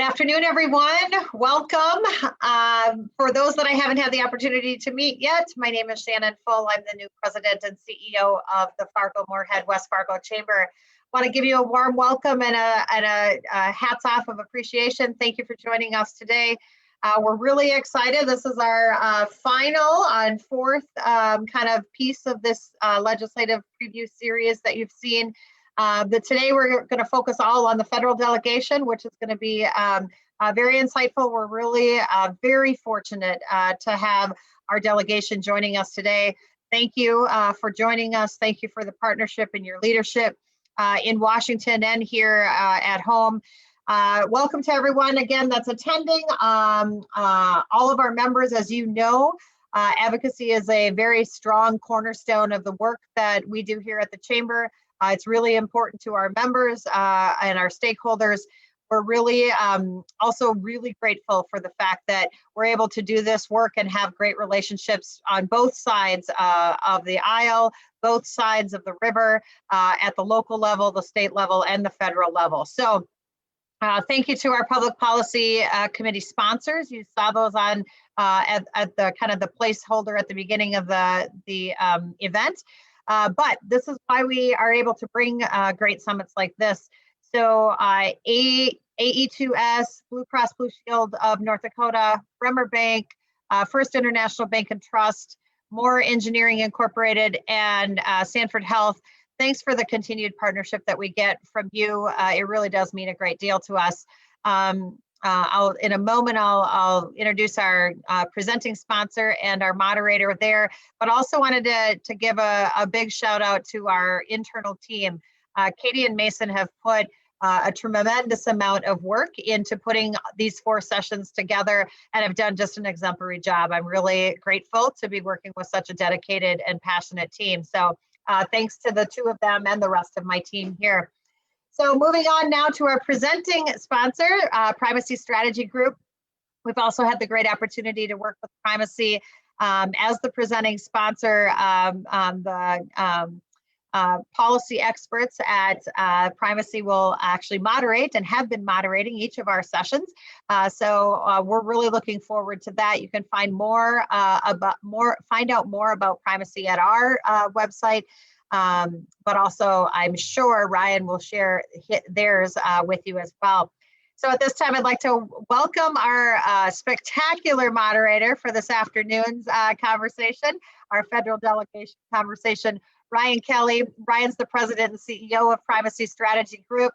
afternoon, everyone. Welcome. For those that I haven't had the opportunity to meet yet, my name is Shannon Full. I'm the new president and CEO of the Fargo-Moorhead West Fargo Chamber. I want to give you a warm welcome and a hats off of appreciation. Thank you for joining us today. We're really excited. This is our final and fourth kind of piece of this legislative preview series that you've seen. But today we're going to focus all on the federal delegation, which is going to be very insightful. We're really very fortunate to have our delegation joining us today. Thank you for joining us. Thank you for the partnership and your leadership in Washington and here at home. Welcome to everyone again that's attending. All of our members, as you know, advocacy is a very strong cornerstone of the work that we do here at the Chamber. It's really important to our members and our stakeholders. We're really also really grateful for the fact that we're able to do this work and have great relationships on both sides of the aisle, both sides of the river, at the local level, the state level, and the federal level. So thank you to our public policy committee sponsors. You saw those on at the kind of the placeholder at the beginning of the event. But this is why we are able to bring great summits like this. So AE2S, Blue Cross Blue Shield of North Dakota, Bremer Bank, First International Bank and Trust, Moore Engineering Incorporated, and Sanford Health. Thanks for the continued partnership that we get from you. It really does mean a great deal to us. In a moment, I'll introduce our presenting sponsor and our moderator there, but also wanted to give a big shout out to our internal team. Katie and Mason have put a tremendous amount of work into putting these 4 sessions together and have done just an exemplary job. I'm really grateful to be working with such a dedicated and passionate team. So thanks to the 2 of them and the rest of my team here. So moving on now to our presenting sponsor, Primacy Strategy Group. We've also had the great opportunity to work with Primacy as the presenting sponsor. The policy experts at Primacy will actually moderate and have been moderating each of our sessions. So we're really looking forward to that. You can find find out more about Primacy at our website. But also, I'm sure Ryan will share theirs with you as well. So at this time, I'd like to welcome our spectacular moderator for this afternoon's conversation, our federal delegation conversation, Ryan Kelly. Ryan's the president and CEO of Primacy Strategy Group.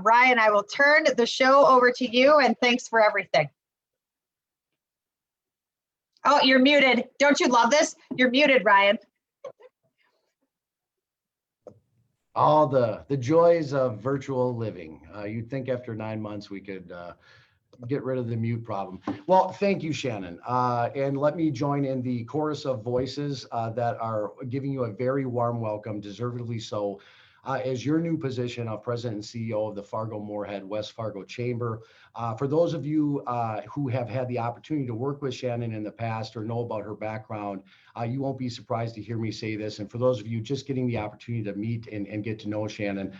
Ryan, I will turn the show over to you, and thanks for everything. Oh, you're muted. Don't you love this? You're muted, Ryan. All the joys of virtual living. You'd think after 9 months we could get rid of the mute problem. Well, thank you, Shannon. And let me join in the chorus of voices that are giving you a very warm welcome, deservedly so, as your new position of President and CEO of the Fargo-Moorhead West Fargo Chamber. For those of you who have had the opportunity to work with Shannon in the past or know about her background, you won't be surprised to hear me say this. And for those of you just getting the opportunity to meet and get to know Shannon,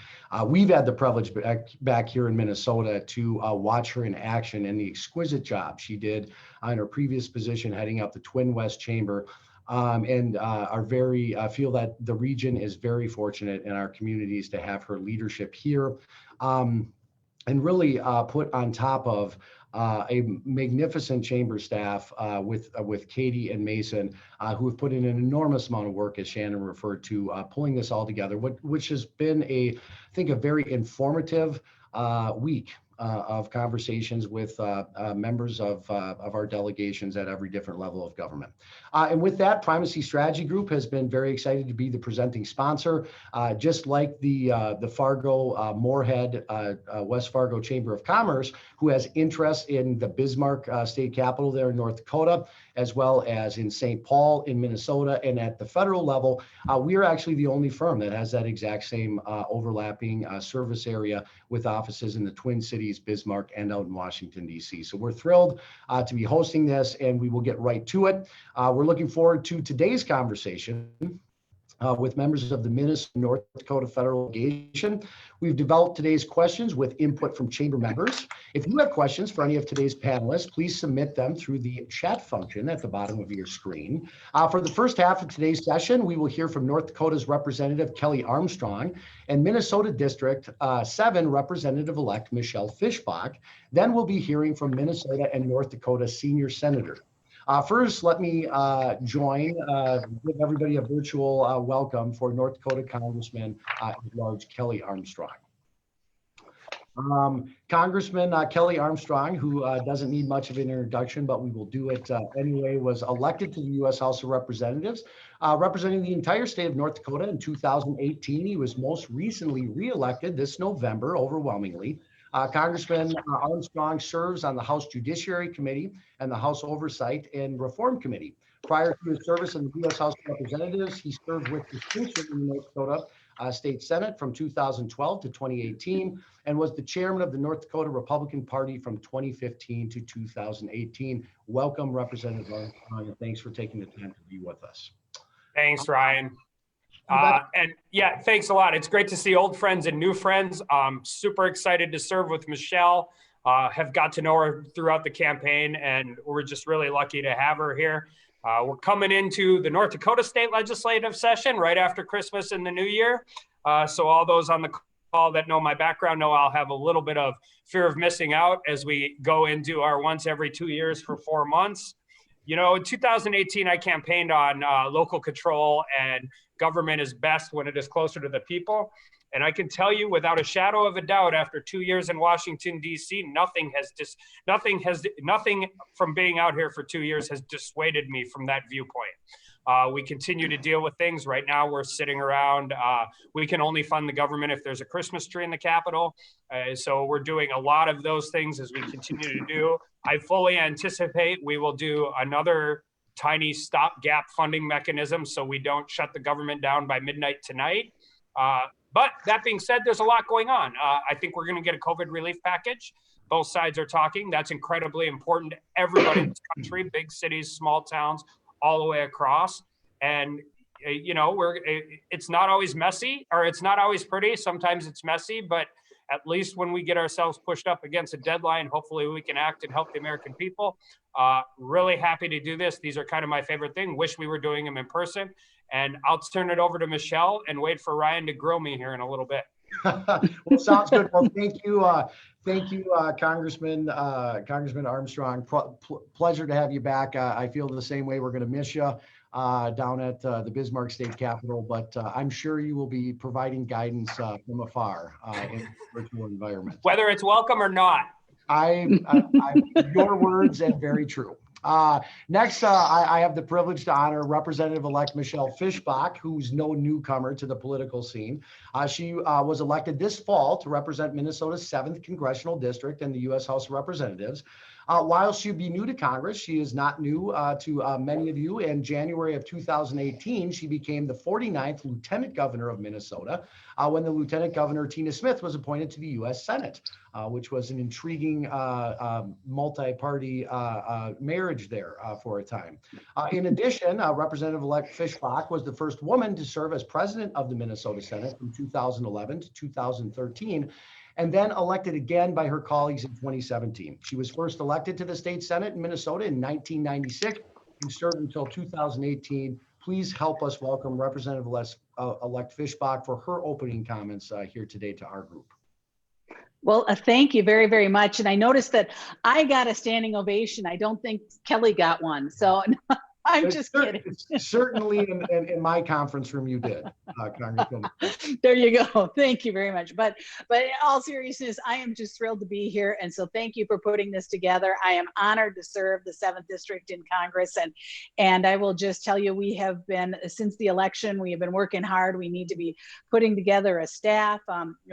we've had the privilege back here in Minnesota to watch her in action and the exquisite job she did in her previous position heading up the Twin West Chamber. And are very feel that the region is very fortunate in our communities to have her leadership here, and really put on top of a magnificent chamber staff with Katie and Mason, who have put in an enormous amount of work, as Shannon referred to, pulling this all together, which has been I think a very informative week of conversations with members of our delegations at every different level of government. And with that, Primacy Strategy Group has been very excited to be the presenting sponsor, just like the Fargo-Moorhead West Fargo Chamber of Commerce, who has interest in the Bismarck state capitol there in North Dakota, as well as in St. Paul in Minnesota. And at the federal level, we are actually the only firm that has that exact same overlapping service area with offices in the Twin Cities, Bismarck, and out in Washington, D.C. So we're thrilled to be hosting this, and we will get right to it. We're looking forward to today's conversation. with members of the Minnesota North Dakota Federal Delegation. We've developed today's questions with input from chamber members. If you have questions for any of today's panelists, please submit them through the chat function at the bottom of your screen. For the first half of today's session, we will hear from North Dakota's Representative Kelly Armstrong and Minnesota District 7 Representative-elect Michelle Fischbach. Then we'll be hearing from Minnesota and North Dakota Senior Senator. First, let me give everybody a virtual welcome for North Dakota Congressman at large Kelly Armstrong. Congressman Kelly Armstrong, who doesn't need much of an introduction, but we will do it anyway, was elected to the U.S. House of Representatives, representing the entire state of North Dakota in 2018. He was most recently reelected this November, overwhelmingly. Congressman Armstrong serves on the House Judiciary Committee and the House Oversight and Reform Committee. Prior to his service in the U.S. House of Representatives, he served with distinction in the North Dakota State Senate from 2012 to 2018 and was the chairman of the North Dakota Republican Party from 2015 to 2018. Welcome, Representative Armstrong, and thanks for taking the time to be with us. Thanks, Ryan. And yeah, thanks a lot. It's great to see old friends and new friends. I'm super excited to serve with Michelle. Have got to know her throughout the campaign, and we're just really lucky to have her here. We're coming into the North Dakota State Legislative Session right after Christmas and the New Year. So all those on the call that know my background know I'll have a little bit of fear of missing out as we go into our once every 2 years for 4 months. You know, in 2018, I campaigned on local control and government is best when it is closer to the people. And I can tell you without a shadow of a doubt, after 2 years in Washington, D.C., nothing from being out here for 2 years has dissuaded me from that viewpoint. We continue to deal with things. Right now, we're sitting around. We can only fund the government if there's a Christmas tree in the Capitol. So we're doing a lot of those things as we continue to do. I fully anticipate we will do another tiny stopgap funding mechanism so we don't shut the government down by midnight tonight. But that being said, there's a lot going on. I think we're going to get a COVID relief package. Both sides are talking. That's incredibly important to everybody in this country, big cities, small towns, all the way across. And, you know, it's not always messy, or it's not always pretty. Sometimes it's messy, but at least when we get ourselves pushed up against a deadline, hopefully we can act and help the American people. Really happy to do this. These are kind of my favorite thing. Wish we were doing them in person. And I'll turn it over to Michelle and wait for Ryan to grill me here in a little bit. Well, sounds good. Well, thank you, Congressman Armstrong. Pleasure to have you back. I feel the same way. We're going to miss you down at the Bismarck State Capitol, but I'm sure you will be providing guidance from afar in a virtual environment. Whether it's welcome or not. Your words, and very true. Next, I have the privilege to honor Representative-elect Michelle Fischbach, who's no newcomer to the political scene. She was elected this fall to represent Minnesota's 7th Congressional District in the U.S. House of Representatives. While she'll be new to Congress, she is not new to many of you. In January of 2018, she became the 49th Lieutenant Governor of Minnesota when the Lieutenant Governor Tina Smith was appointed to the U.S. Senate, which was an intriguing multi-party marriage there for a time. In addition, Representative-elect Fischbach was the first woman to serve as president of the Minnesota Senate from 2011 to 2013. And then elected again by her colleagues in 2017. She was first elected to the state Senate in Minnesota in 1996 and served until 2018. Please help us welcome Representative-elect Fischbach for her opening comments here today to our group. Well, thank you very, very much. And I noticed that I got a standing ovation. I don't think Kelly got one. So I'm just kidding. Certainly in my conference room, you did, Congresswoman. There you go. Thank you very much. But in all seriousness, I am just thrilled to be here. And so thank you for putting this together. I am honored to serve the 7th District in Congress. And I will just tell you, we have been, since the election, we have been working hard. We need to be putting together a staff.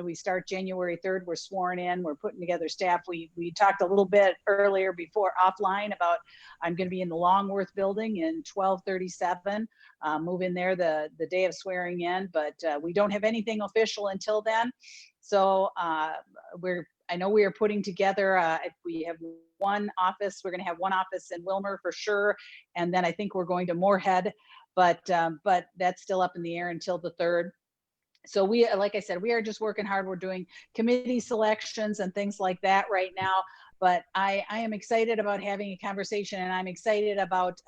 We start January 3rd. We're sworn in. We're putting together staff. We talked a little bit earlier before offline about I'm going to be in the Longworth building in 1237, move in there the day of swearing in, but we don't have anything official until then. So I know we are putting together, we have one office, we're going to have one office in Wilmer for sure. And then I think we're going to Moorhead but that's still up in the air until the 3rd. So we, like I said, we are just working hard. We're doing committee selections and things like that right now. But I am excited about having a conversation, and I'm excited about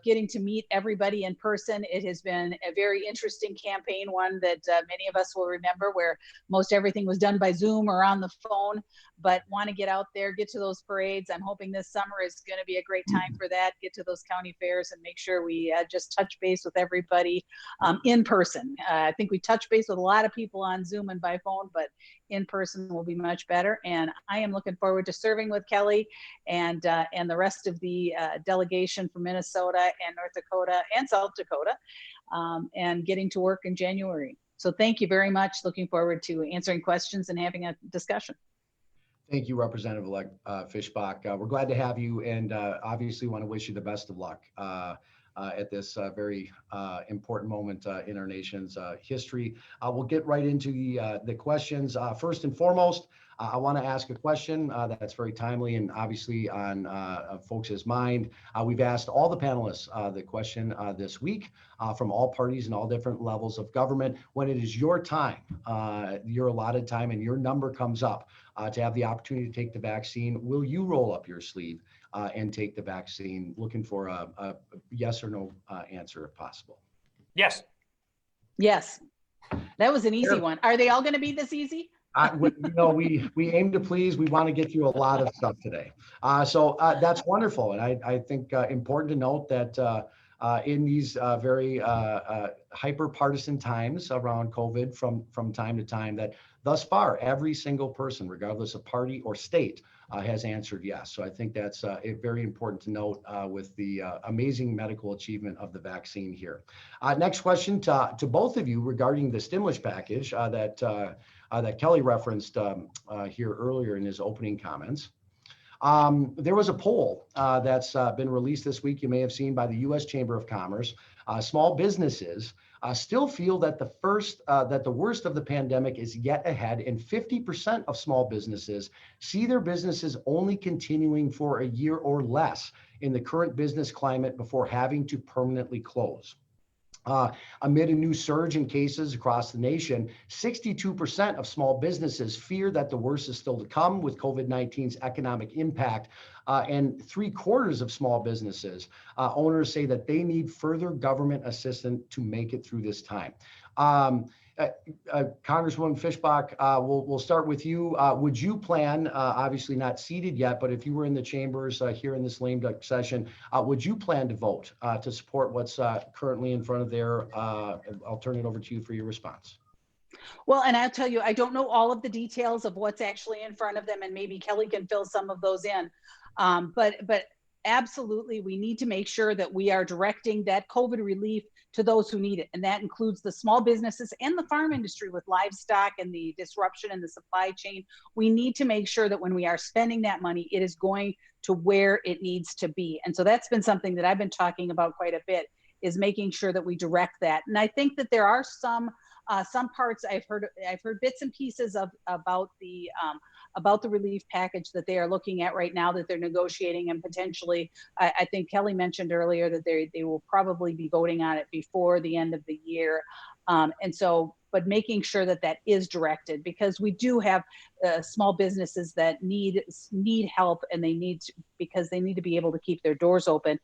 getting to meet everybody in person. It has been a very interesting campaign, one that many of us will remember, where most everything was done by Zoom or on the phone, but want to get out there, get to those parades. I'm hoping this summer is going to be a great time for that, get to those county fairs and make sure we just touch base with everybody in person. I think we touch base with a lot of people on Zoom and by phone, but in person will be much better. And I am looking forward to serving with Kelly and the rest of the delegation from Minnesota and North Dakota and South Dakota, and getting to work in January. So thank you very much. Looking forward to answering questions and having a discussion. Thank you, Representative-elect Fischbach. We're glad to have you, and obviously want to wish you the best of luck at this very important moment in our nation's history. We'll get right into the questions. First and foremost, I want to ask a question that's very timely and obviously on folks' mind. We've asked all the panelists the question this week from all parties and all different levels of government. When it is your time, your allotted time, and your number comes up to have the opportunity to take the vaccine, will you roll up your sleeve and take the vaccine? Looking for a yes or no answer if possible. Yes. Yes. That was an easy Sure. one. Are they all going to be this easy? We aim to please. We want to get through a lot of stuff today. So that's wonderful. And I think important to note that in these very hyper-partisan times around COVID from time to time, that thus far, every single person, regardless of party or state, has answered yes. So I think that's very important to note with the amazing medical achievement of the vaccine here. Next question to both of you regarding the stimulus package that Kelly referenced here earlier in his opening comments. There was a poll that's been released this week, you may have seen, by the U.S. Chamber of Commerce. Small businesses still feel that the worst of the pandemic is yet ahead, and 50% of small businesses see their businesses only continuing for a year or less in the current business climate before having to permanently close. Amid a new surge in cases across the nation, 62% of small businesses fear that the worst is still to come with COVID-19's economic impact. And 3/4 of small businesses owners say that they need further government assistance to make it through this time. Congresswoman Fischbach, we'll start with you. Would you plan, obviously not seated yet, but if you were in the chambers here in this lame duck session, would you plan to vote to support what's currently in front of there? I'll turn it over to you for your response. Well, and I'll tell you, I don't know all of the details of what's actually in front of them, and maybe Kelly can fill some of those in. But absolutely, we need to make sure that we are directing that COVID relief to those who need it. And that includes the small businesses and the farm industry with livestock and the disruption in the supply chain. We need to make sure that when we are spending that money, it is going to where it needs to be. And so that's been something that I've been talking about quite a bit, is making sure that we direct that. And I think that there are some parts I've heard bits and pieces of about the relief package that they are looking at right now, that they're negotiating, and potentially I think Kelly mentioned earlier that they will probably be voting on it before the end of the year. And so, but making sure that that is directed, because we do have small businesses that need help, and because they need to be able to keep their doors open.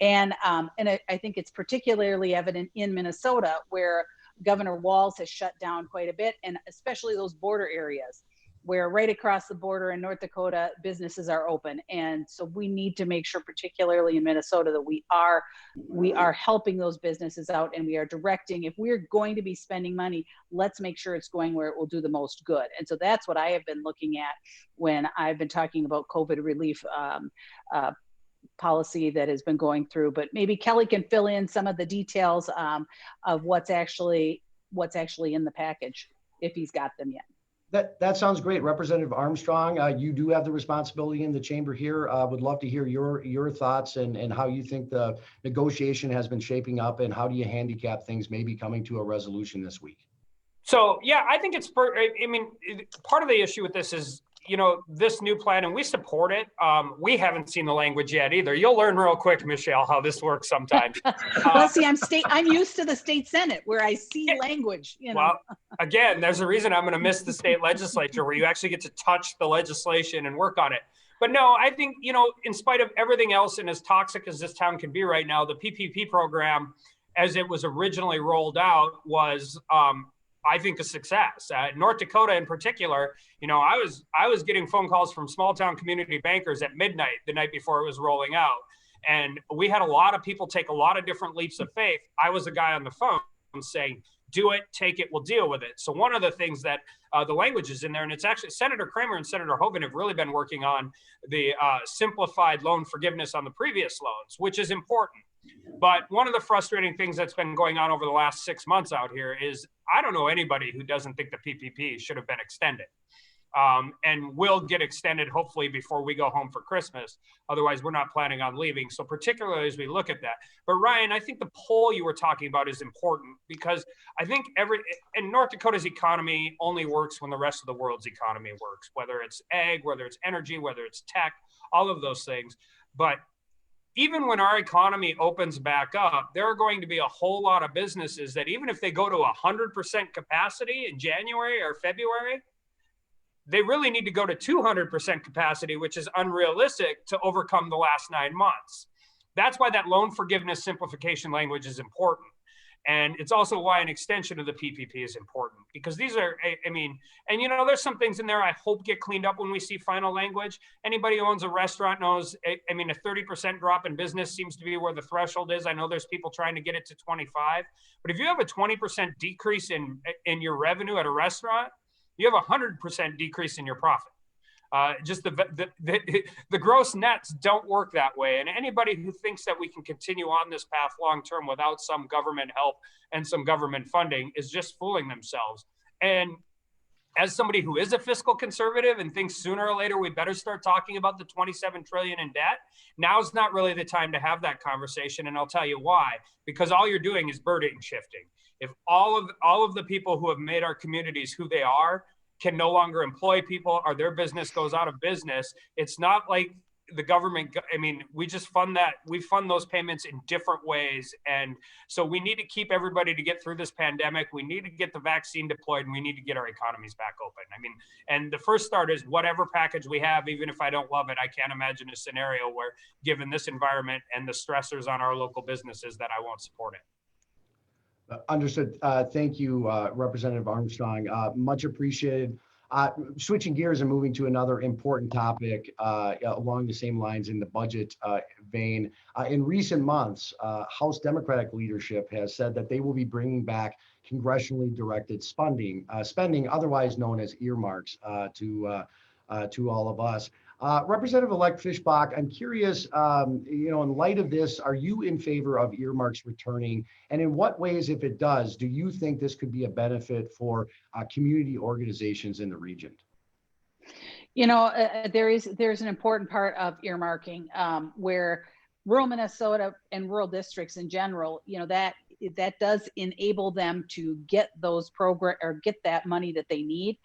And I think it's particularly evident in Minnesota, where Governor Walz has shut down quite a bit, and especially those border areas where right across the border in North Dakota, businesses are open. And so we need to make sure, particularly in Minnesota, that we are helping those businesses out, and we are directing. If we're going to be spending money, let's make sure it's going where it will do the most good. And so that's what I have been looking at when I've been talking about COVID relief policy that has been going through. But maybe Kelly can fill in some of the details of what's actually in the package, if he's got them yet. That sounds great. Representative Armstrong, you do have the responsibility in the chamber here. Would love to hear your thoughts and how you think the negotiation has been shaping up, and how do you handicap things maybe coming to a resolution this week? So, yeah, I think part of the issue with this is, this new plan, and we support it. We haven't seen the language yet either. You'll learn real quick, Michelle, how this works sometimes. Well, see, I'm used to the state Senate where I see language, Well, again, there's a reason I'm going to miss the state legislature where you actually get to touch the legislation and work on it. But no, I think, in spite of everything else and as toxic as this town can be right now, the PPP program, as it was originally rolled out, was, I think, a success. North Dakota in particular, I was getting phone calls from small town community bankers at midnight the night before it was rolling out. And we had a lot of people take a lot of different leaps of faith. I was a guy on the phone saying, do it, take it, we'll deal with it. So one of the things that the language is in there, and it's actually Senator Kramer and Senator Hogan have really been working on the simplified loan forgiveness on the previous loans, which is important. But one of the frustrating things that's been going on over the last 6 months out here is I don't know anybody who doesn't think the PPP should have been extended. And will get extended hopefully before we go home for Christmas. Otherwise, we're not planning on leaving. So particularly as we look at that. But Ryan, I think the poll you were talking about is important because I think and North Dakota's economy only works when the rest of the world's economy works, whether it's ag, whether it's energy, whether it's tech, all of those things. But even when our economy opens back up, there are going to be a whole lot of businesses that even if they go to 100% capacity in January or February, they really need to go to 200% capacity, which is unrealistic to overcome the last 9 months. That's why that loan forgiveness simplification language is important. And it's also why an extension of the PPP is important because these are, there's some things in there I hope get cleaned up when we see final language. Anybody who owns a restaurant knows, a 30% drop in business seems to be where the threshold is. I know there's people trying to get it to 25, but if you have a 20% decrease in your revenue at a restaurant, you have a 100% decrease in your profit. Just the gross nets don't work that way. And anybody who thinks that we can continue on this path long-term without some government help and some government funding is just fooling themselves. And as somebody who is a fiscal conservative and thinks sooner or later we better start talking about the 27 trillion in debt, now's not really the time to have that conversation. And I'll tell you why, because all you're doing is burden shifting. If all of the people who have made our communities who they are can no longer employ people or their business goes out of business, it's not like the government, we just fund that. We fund those payments in different ways. And so we need to keep everybody to get through this pandemic. We need to get the vaccine deployed and we need to get our economies back open. And the first start is whatever package we have, even if I don't love it, I can't imagine a scenario where given this environment and the stressors on our local businesses that I won't support it. Understood. Thank you, Representative Armstrong. Much appreciated. Switching gears and moving to another important topic along the same lines in the budget vein. In recent months, House Democratic leadership has said that they will be bringing back congressionally directed spending, otherwise known as earmarks, to all of us. Representative-elect Fischbach, I'm curious, in light of this, are you in favor of earmarks returning? And in what ways, if it does, do you think this could be a benefit for community organizations in the region? There's an important part of earmarking where rural Minnesota and rural districts in general, that does enable them to get those program or get that money that they need.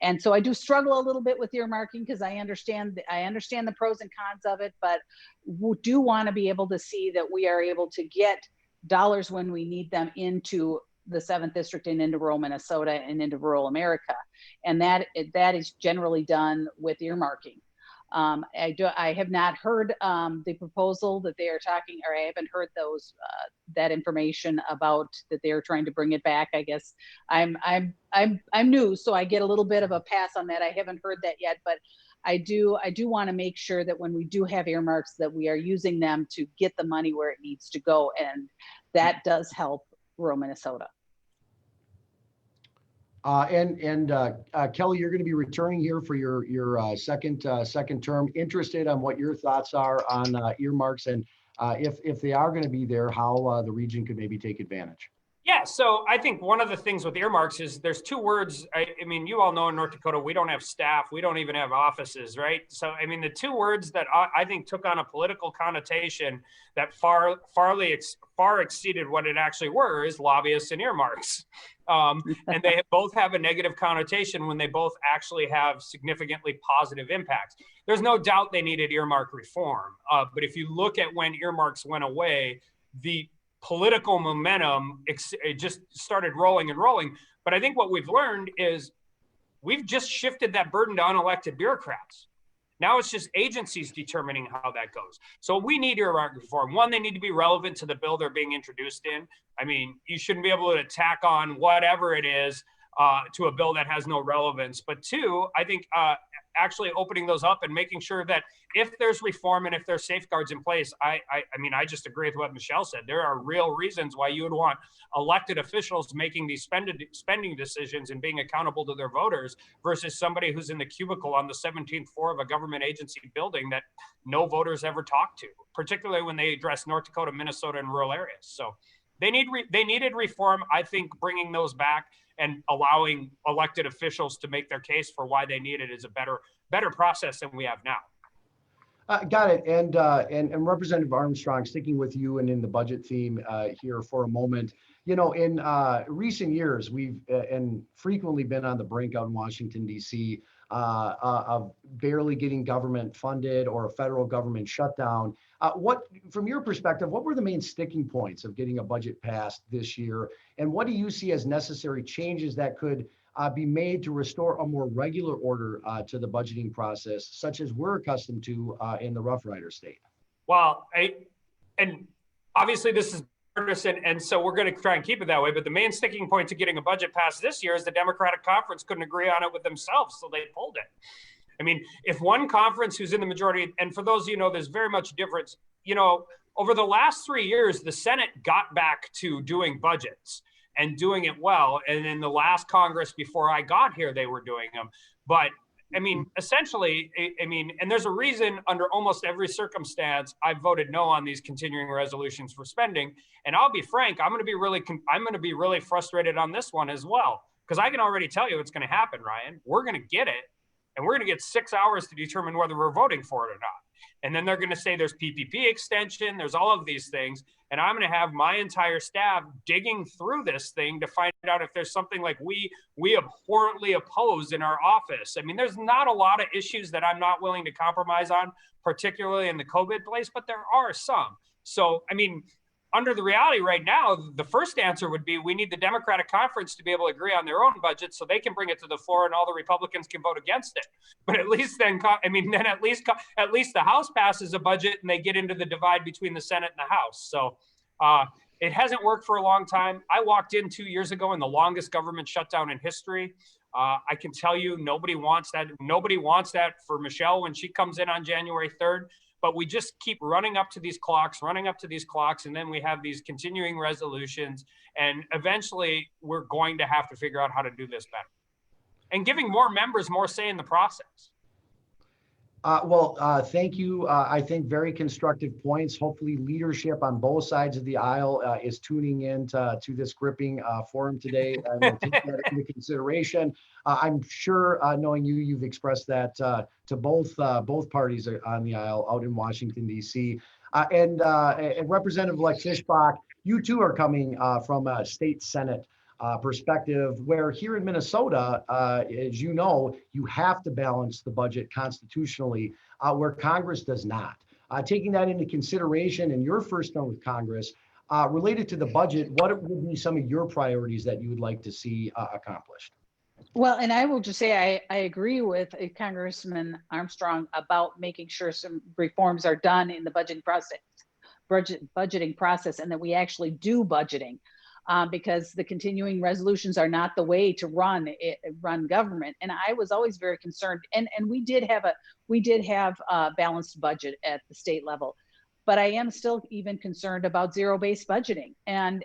And so I do struggle a little bit with earmarking because I understand the pros and cons of it, but we do want to be able to see that we are able to get dollars when we need them into the 7th district and into rural Minnesota and into rural America. And that is generally done with earmarking. I have not heard the proposal that they are talking, or I haven't heard that information about that they're trying to bring it back. I guess I'm new, so I get a little bit of a pass on that. I haven't heard that yet, but I do want to make sure that when we do have earmarks, that we are using them to get the money where it needs to go, and that does help rural Minnesota. Kelly, you're going to be returning here for your second term. Interested on what your thoughts are on earmarks and if they are going to be there, how the region could maybe take advantage. Yeah, so I think one of the things with earmarks is there's two words. You all know in North Dakota, we don't have staff. We don't even have offices, right? So, the two words that I think took on a political connotation that far exceeded what it actually were is lobbyists and earmarks. And they both have a negative connotation when they both actually have significantly positive impacts. There's no doubt they needed earmark reform. But if you look at when earmarks went away, the political momentum it just started rolling and rolling. But I think what we've learned is we've just shifted that burden to unelected bureaucrats. Now it's just agencies determining how that goes. So we need earmark reform. One, they need to be relevant to the bill they're being introduced in. I mean, you shouldn't be able to tack on whatever it is to a bill that has no relevance. But two, I think actually opening those up and making sure that if there's reform and if there's safeguards in place, I mean, I just agree with what Michelle said. There are real reasons why you would want elected officials making these spending decisions and being accountable to their voters versus somebody who's in the cubicle on the 17th floor of a government agency building that no voters ever talk to, particularly when they address North Dakota, Minnesota, and rural areas. So they needed reform. I think bringing those back and allowing elected officials to make their case for why they need it is a better process than we have now. Got it. And Representative Armstrong, sticking with you and in the budget theme here for a moment, you know, in recent years, we've and frequently been on the brink out in Washington, D.C. Of barely getting government funded or a federal government shutdown. What, from your perspective, what were the main sticking points of getting a budget passed this year? And what do you see as necessary changes that could be made to restore a more regular order to the budgeting process, such as we're accustomed to in the Rough Rider state? Well, and obviously this is partisan, and so we're going to try and keep it that way. But the main sticking point to getting a budget passed this year is the Democratic conference couldn't agree on it with themselves, so they pulled it. I mean, if one conference who's in the majority, and for those of you know, there's very much difference. You know, over the last 3 years, the Senate got back to doing budgets and doing it well. And in the last Congress before I got here, they were doing them. But I mean, essentially, I mean, and there's a reason under almost every circumstance, I voted no on these continuing resolutions for spending. And I'll be frank, I'm going to be really frustrated on this one as well, because I can already tell you what's going to happen, Ryan. We're going to get it, and we're going to get 6 hours to determine whether we're voting for it or not. And then they're going to say there's PPP extension, there's all of these things. And I'm going to have my entire staff digging through this thing to find out if there's something like we abhorrently oppose in our office. I mean, there's not a lot of issues that I'm not willing to compromise on, particularly in the COVID place, but there are some. So, I mean, under the reality right now, the first answer would be we need the Democratic conference to be able to agree on their own budget so they can bring it to the floor and all the Republicans can vote against it. But at least then, I mean, then at least the House passes a budget and they get into the divide between the Senate and the House. So it hasn't worked for a long time. I walked in 2 years ago in the longest government shutdown in history. I can tell you nobody wants that. Nobody wants that for Michelle when she comes in on January 3rd. But we just keep running up to these clocks, and then we have these continuing resolutions. And eventually, we're going to have to figure out how to do this better. And giving more members more say in the process. Thank you. I think very constructive points. Hopefully leadership on both sides of the aisle is tuning in to this gripping forum today. And we'll take that into consideration. I'm sure, knowing you, you've expressed that to both parties on the aisle out in Washington, D.C. And Representative-elect Fischbach, you too are coming from a state Senate perspective, where here in Minnesota, as you know, you have to balance the budget constitutionally, where Congress does not. Taking that into consideration in your first term with Congress, related to the budget, what would be some of your priorities that you would like to see accomplished? Well, and I will just say I agree with Congressman Armstrong about making sure some reforms are done in the budgeting process, and that we actually do budgeting. Because the continuing resolutions are not the way to run government. And I was always very concerned. And we did have a balanced budget at the state level, but I am still even concerned about zero-based budgeting. And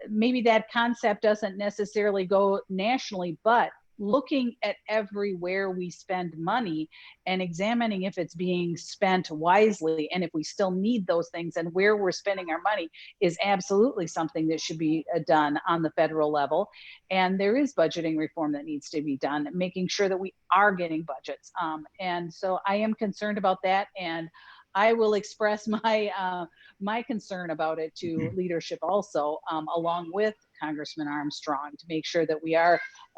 maybe that concept doesn't necessarily go nationally, but looking at everywhere we spend money and examining if it's being spent wisely and if we still need those things and where we're spending our money is absolutely something that should be done on the federal level. And there is budgeting reform that needs to be done, making sure that we are getting budgets. And so I am concerned about that. And I will express my concern about it to leadership also, along with Congressman Armstrong, to make sure that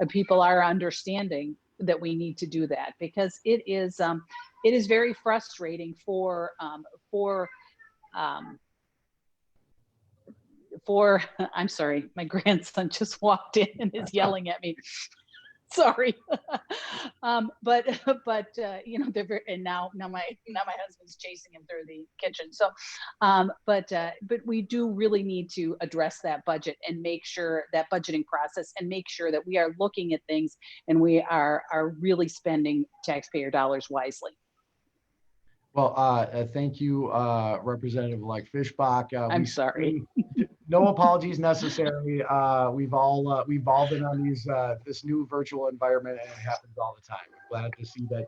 people are understanding that we need to do that, because it is very frustrating for I'm sorry, my grandson just walked in and is yelling at me. Sorry. But you know, they're very, and now my husband's chasing him through the kitchen. So, but we do really need to address that budget and make sure that budgeting process, and make sure that we are looking at things and we are really spending taxpayer dollars wisely. Well, thank you, Representative-elect Fischbach. I'm sorry. No apologies necessary. We've all been on this new virtual environment, and it happens all the time. I'm glad to see that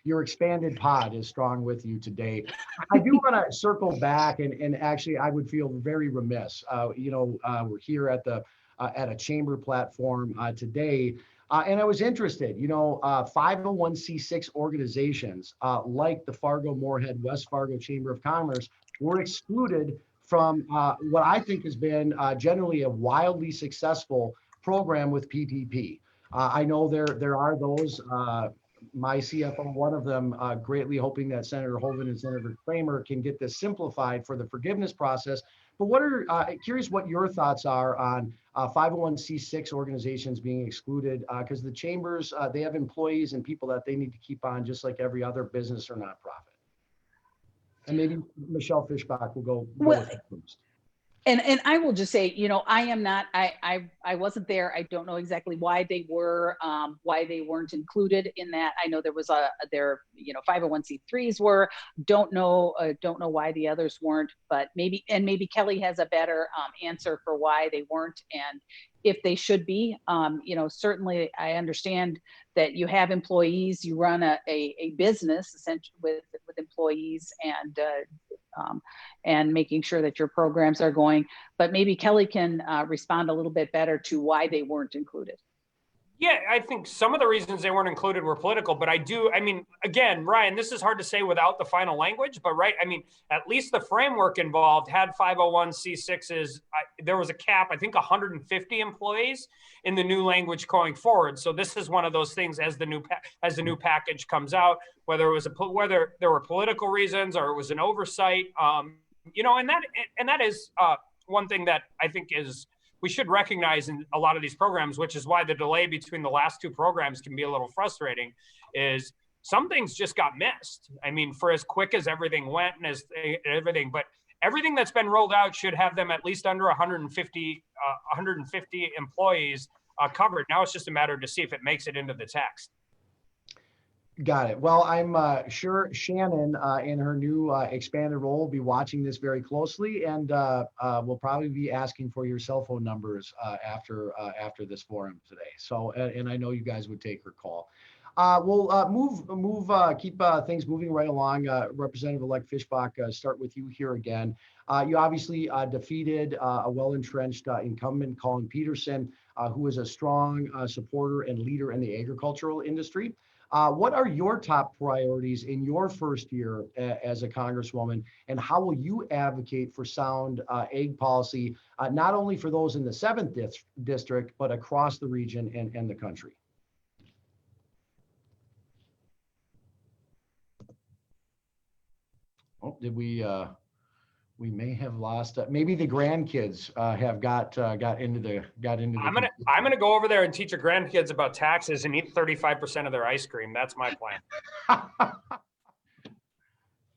your expanded pod is strong with you today. I do want to circle back, and actually, I would feel very remiss. We're here at a chamber platform today. And I was interested, 501c6 organizations like the Fargo-Moorhead West Fargo Chamber of Commerce were excluded from what I think has been generally a wildly successful program with PPP. I know there are those, my CFO, one of them, greatly hoping that Senator Hoeven and Senator Kramer can get this simplified for the forgiveness process. But curious what your thoughts are on 501c6 organizations being excluded, because the chambers, they have employees and people that they need to keep on just like every other business or nonprofit. And maybe Michelle Fischbach will go with it first. And I will just say, I am not, I wasn't there. I don't know exactly why they weren't included in that. I know there was 501c3s were, don't know why the others weren't, but maybe Kelly has a better answer for why they weren't, and if they should be. Certainly I understand that you have employees, you run a business essentially with employees, and making sure that your programs are going, but maybe Kelly can respond a little bit better to why they weren't included. Yeah, I think some of the reasons they weren't included were political, but again, Ryan, this is hard to say without the final language, but at least the framework involved had 501c6s. There was a cap, I think 150 employees in the new language going forward. So this is one of those things as the new package comes out, whether there were political reasons or it was an oversight, and that is one thing that I think we should recognize in a lot of these programs, which is why the delay between the last two programs can be a little frustrating, is some things just got missed. For as quick as everything went and everything, but everything that's been rolled out should have them at least under 150 employees covered. Now it's just a matter to see if it makes it into the text. Got it. Well, I'm sure Shannon, in her new expanded role, will be watching this very closely, and will probably be asking for your cell phone numbers after this forum today. So, and I know you guys would take her call. We'll keep things moving right along. Representative-elect Fischbach, start with you here again. You obviously defeated a well-entrenched incumbent, Colin Peterson, who is a strong supporter and leader in the agricultural industry. What are your top priorities in your first year as a Congresswoman, and how will you advocate for sound ag policy, not only for those in the 7th district, but across the region and the country? Oh, did we may have lost. Maybe the grandkids have got into the. I'm gonna go over there and teach your grandkids about taxes and eat 35% of their ice cream. That's my plan.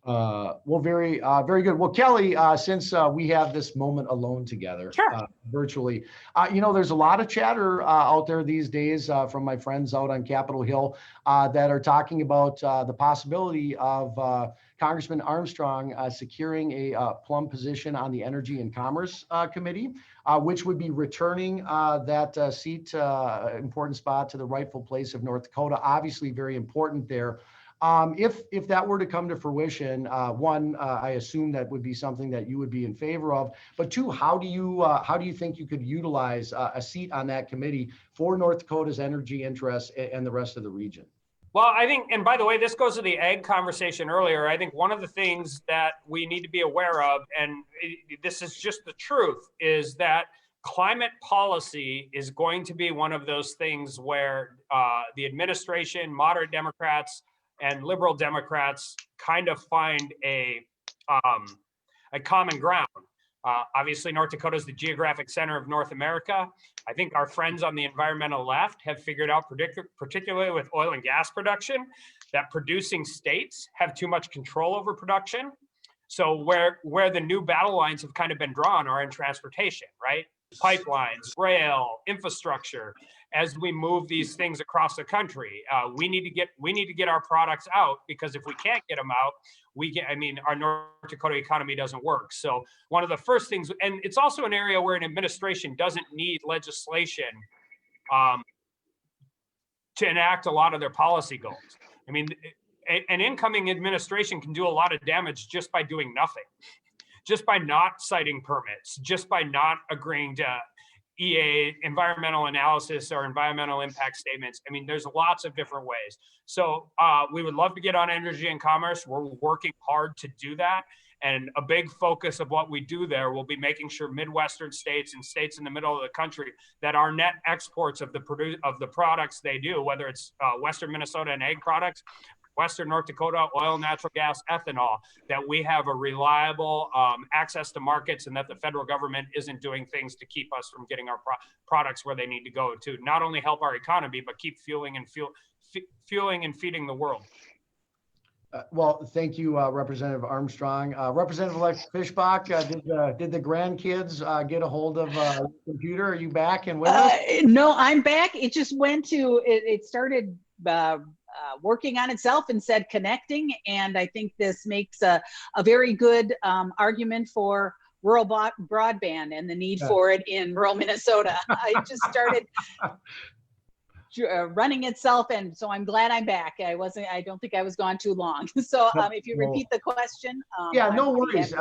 Well, very good. Well, Kelly, since we have this moment alone together, sure. Virtually, there's a lot of chatter out there these days from my friends out on Capitol Hill that are talking about the possibility of Congressman Armstrong securing a plum position on the Energy and Commerce Committee, which would be returning that seat, important spot, to the rightful place of North Dakota. Obviously, very important there. If that were to come to fruition, one, I assume that would be something that you would be in favor of. But two, how do you think you could utilize a seat on that committee for North Dakota's energy interests and the rest of the region? Well, I think, and by the way, this goes to the ag conversation earlier. I think one of the things that we need to be aware of, and this is just the truth, is that climate policy is going to be one of those things where the administration, moderate Democrats, and liberal Democrats kind of find a common ground. Obviously, North Dakota is the geographic center of North America. I think our friends on the environmental left have figured out, particularly with oil and gas production, that producing states have too much control over production. So where the new battle lines have kind of been drawn are in transportation, right? Pipelines, rail, infrastructure. As we move these things across the country, we need to get our products out, because if we can't get them out, our North Dakota economy doesn't work. So one of the first things, and it's also an area where an administration doesn't need legislation to enact a lot of their policy goals. I mean, an incoming administration can do a lot of damage just by doing nothing, just by not citing permits, just by not agreeing to EA, environmental analysis, or environmental impact statements. I mean, there's lots of different ways. So we would love to get on energy and commerce. We're working hard to do that. And a big focus of what we do there will be making sure Midwestern states and states in the middle of the country that our net exports of the products they do, whether it's Western Minnesota and egg products, Western North Dakota, oil, natural gas, ethanol, that we have a reliable access to markets, and that the federal government isn't doing things to keep us from getting our products where they need to go to not only help our economy, but keep fueling and feeding the world. Well, thank you, Representative Armstrong. Representative Fischbach, did the grandkids get a hold of a computer? Are you back and with us? No, I'm back. It just went to, it started working on itself and said connecting. And I think this makes a very good argument for rural broadband and the need for it in rural Minnesota. I just started running itself, and so I'm glad I'm back. I don't think I was gone too long. So if you repeat the question. Yeah, no worries.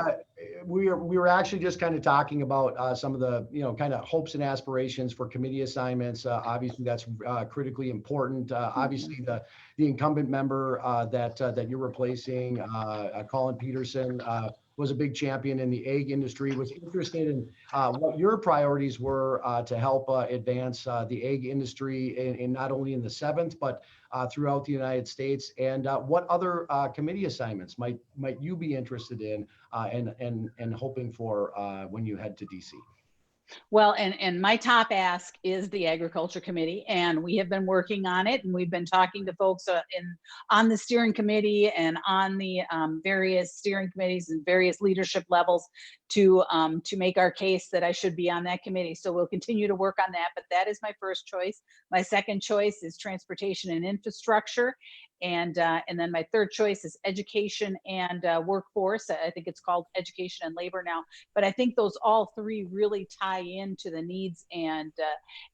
We were actually just kind of talking about some of the kind of hopes and aspirations for committee assignments. Obviously, that's critically important. Obviously, the incumbent member that you're replacing, Colin Peterson, was a big champion in the egg industry, was interested in what your priorities were to help advance the egg industry in not only in the 7th, but throughout the United States, and what other committee assignments might you be interested in and hoping for when you head to DC? Well, and my top ask is the Agriculture Committee, and we have been working on it, and we've been talking to folks on the steering committee and on the various steering committees and various leadership levels to make our case that I should be on that committee. So we'll continue to work on that, but that is my first choice. My second choice is transportation and infrastructure. And then my third choice is education and workforce. I think it's called education and labor now, but I think those all three really tie into the needs and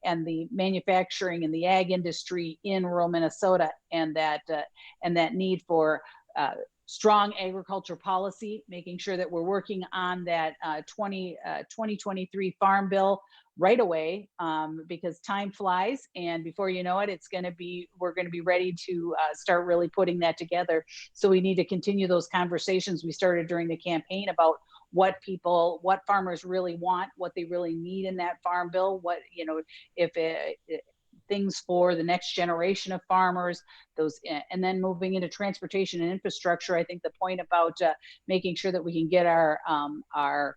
the manufacturing and the ag industry in rural Minnesota, and that need for strong agriculture policy, making sure that we're working on that 2023 Farm Bill right away, because time flies, and before you know it, we're going to be ready to start really putting that together. So we need to continue those conversations we started during the campaign about what farmers really want, what they really need in that Farm Bill, things for the next generation of farmers, and then moving into transportation and infrastructure. I think the point about making sure that we can get our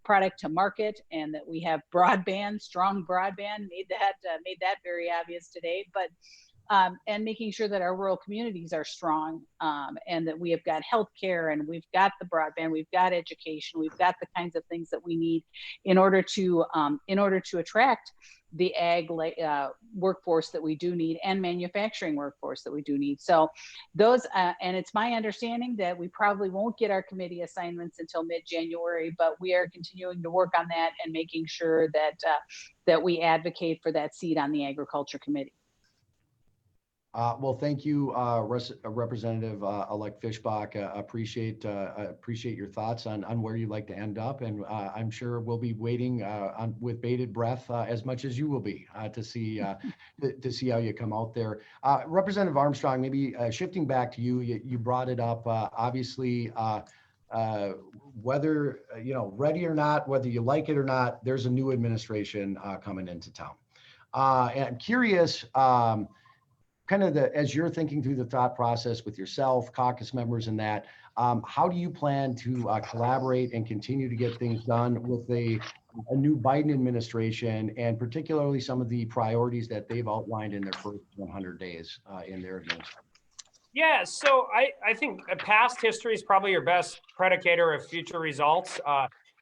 product to market, and that we have strong broadband, made that very obvious today, but and making sure that our rural communities are strong, and that we have got healthcare, and we've got the broadband, we've got education, we've got the kinds of things that we need in order to attract the ag workforce that we do need, and manufacturing workforce that we do need. So those, and it's my understanding that we probably won't get our committee assignments until mid-January, but we are continuing to work on that and making sure that we advocate for that seat on the Agriculture Committee. Well, thank you, Representative-elect Fischbach. Appreciate your thoughts on where you'd like to end up, and I'm sure we'll be waiting with bated breath as much as you will be to see how you come out there. Representative Armstrong, maybe shifting back to you, you brought it up. Obviously, whether, ready or not, whether you like it or not, there's a new administration coming into town. And I'm curious, as you're thinking through the thought process with yourself, caucus members and that, how do you plan to collaborate and continue to get things done with a new Biden administration, and particularly some of the priorities that they've outlined in their first 100 days in their administration? Yeah, so I think past history is probably your best predicator of future results.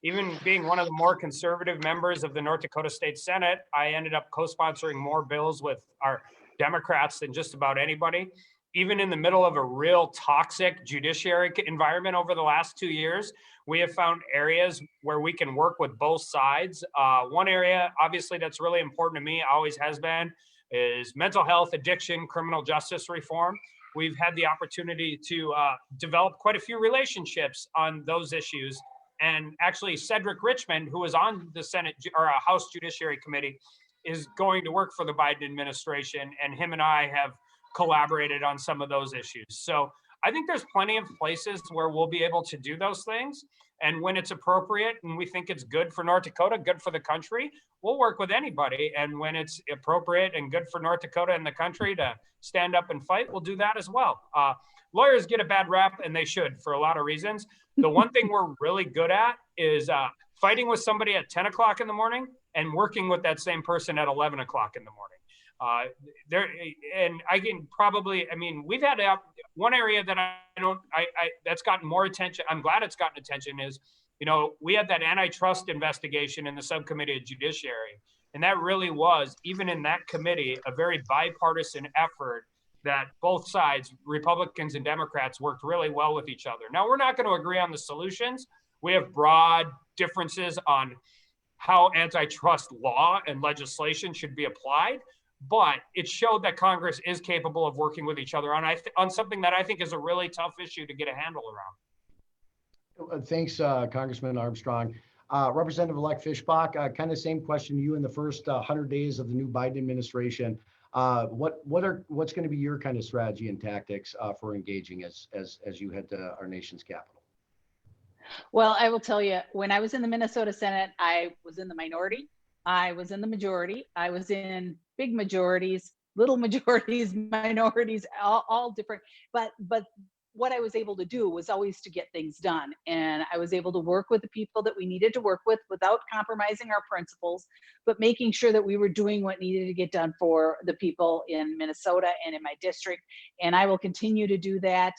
Even being one of the more conservative members of the North Dakota State Senate, I ended up co-sponsoring more bills with our Democrats than just about anybody. Even in the middle of a real toxic judiciary environment over the last 2 years, we have found areas where we can work with both sides. One area, obviously, that's really important to me, always has been, is mental health, addiction, criminal justice reform. We've had the opportunity to develop quite a few relationships on those issues. And actually, Cedric Richmond, who was on the Senate or House Judiciary Committee, is going to work for the Biden administration. And him and I have collaborated on some of those issues. So I think there's plenty of places where we'll be able to do those things. And when it's appropriate and we think it's good for North Dakota, good for the country, we'll work with anybody. And when it's appropriate and good for North Dakota and the country to stand up and fight, we'll do that as well. Lawyers get a bad rap, and they should, for a lot of reasons. The one thing we're really good at is fighting with somebody at 10 o'clock in the morning and working with that same person at 11 o'clock in the morning. And I can probably, we've had one area that that's gotten more attention. I'm glad it's gotten attention is, we had that antitrust investigation in the Subcommittee of Judiciary. And that really was, even in that committee, a very bipartisan effort that both sides, Republicans and Democrats, worked really well with each other. Now, we're not going to agree on the solutions. We have broad differences on how antitrust law and legislation should be applied. But it showed that Congress is capable of working with each other on something that I think is a really tough issue to get a handle around. Thanks, Congressman Armstrong. Representative-elect Fischbach, kind of same question to you in the first 100 days of the new Biden administration. What's going to be your kind of strategy and tactics for engaging as you head to our nation's capital? Well, I will tell you, when I was in the Minnesota Senate, I was in the minority. I was in the majority. I was in big majorities, little majorities, minorities, all different. But what I was able to do was always to get things done. And I was able to work with the people that we needed to work with without compromising our principles, but making sure that we were doing what needed to get done for the people in Minnesota and in my district. And I will continue to do that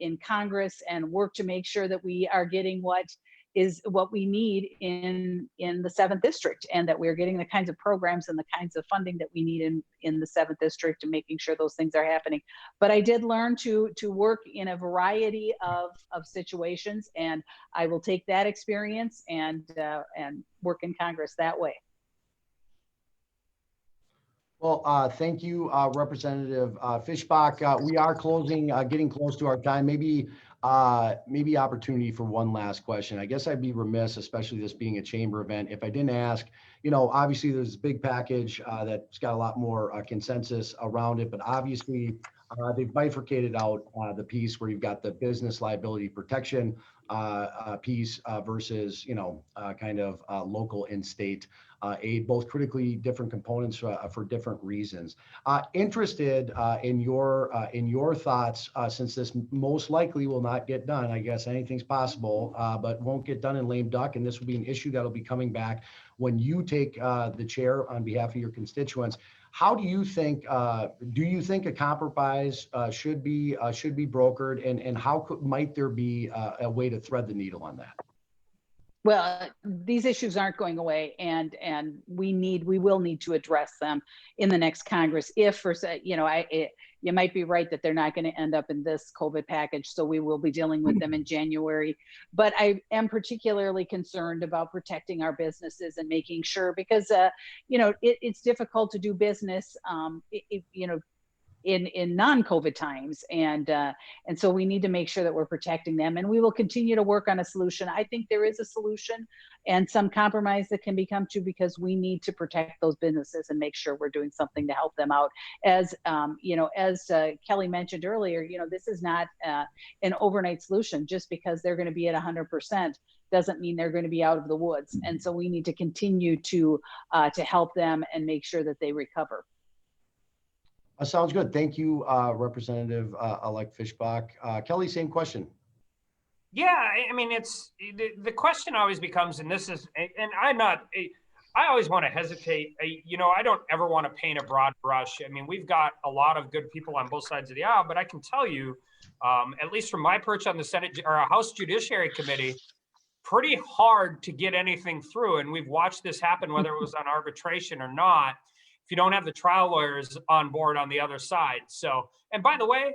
in Congress and work to make sure that we are getting what we need in the 7th district, and that we're getting the kinds of programs and the kinds of funding that we need in the 7th district, and making sure those things are happening. But I did learn to work in a variety of situations, and I will take that experience and work in Congress that way. Well, thank you, Representative Fischbach. We are getting close to our time. Maybe opportunity for one last question. I guess I'd be remiss, especially this being a chamber event, if I didn't ask, obviously there's a big package that's got a lot more consensus around it, but obviously they've bifurcated out the piece where you've got the business liability protection piece versus, kind of local and state aid, both critically different components for different reasons. Interested in your thoughts, since this most likely will not get done. I guess anything's possible, but won't get done in lame duck. And this will be an issue that'll be coming back when you take the chair on behalf of your constituents. How do you think a compromise should be brokered, and how might there be a way to thread the needle on that? Well, these issues aren't going away, and we will need to address them in the next Congress. You might be right that they're not going to end up in this COVID package, so we will be dealing with them in January. But I am particularly concerned about protecting our businesses and making sure, because it's difficult to do business. in non-COVID times. And so we need to make sure that we're protecting them, and we will continue to work on a solution. I think there is a solution and some compromise that can be come to, because we need to protect those businesses and make sure we're doing something to help them out. As as Kelly mentioned earlier, this is not an overnight solution. Just because they're going to be at 100% doesn't mean they're going to be out of the woods. And so we need to continue to help them and make sure that they recover. Sounds good. Thank you, Representative-elect Fischbach. Kelly, same question. Yeah, I mean, it's the question always becomes, and this is, and I always want to hesitate. I don't ever want to paint a broad brush. I mean, we've got a lot of good people on both sides of the aisle, but I can tell you, at least from my perch on the Senate or House Judiciary Committee, pretty hard to get anything through. And we've watched this happen, whether it was on arbitration or not, if you don't have the trial lawyers on board on the other side. So, and by the way,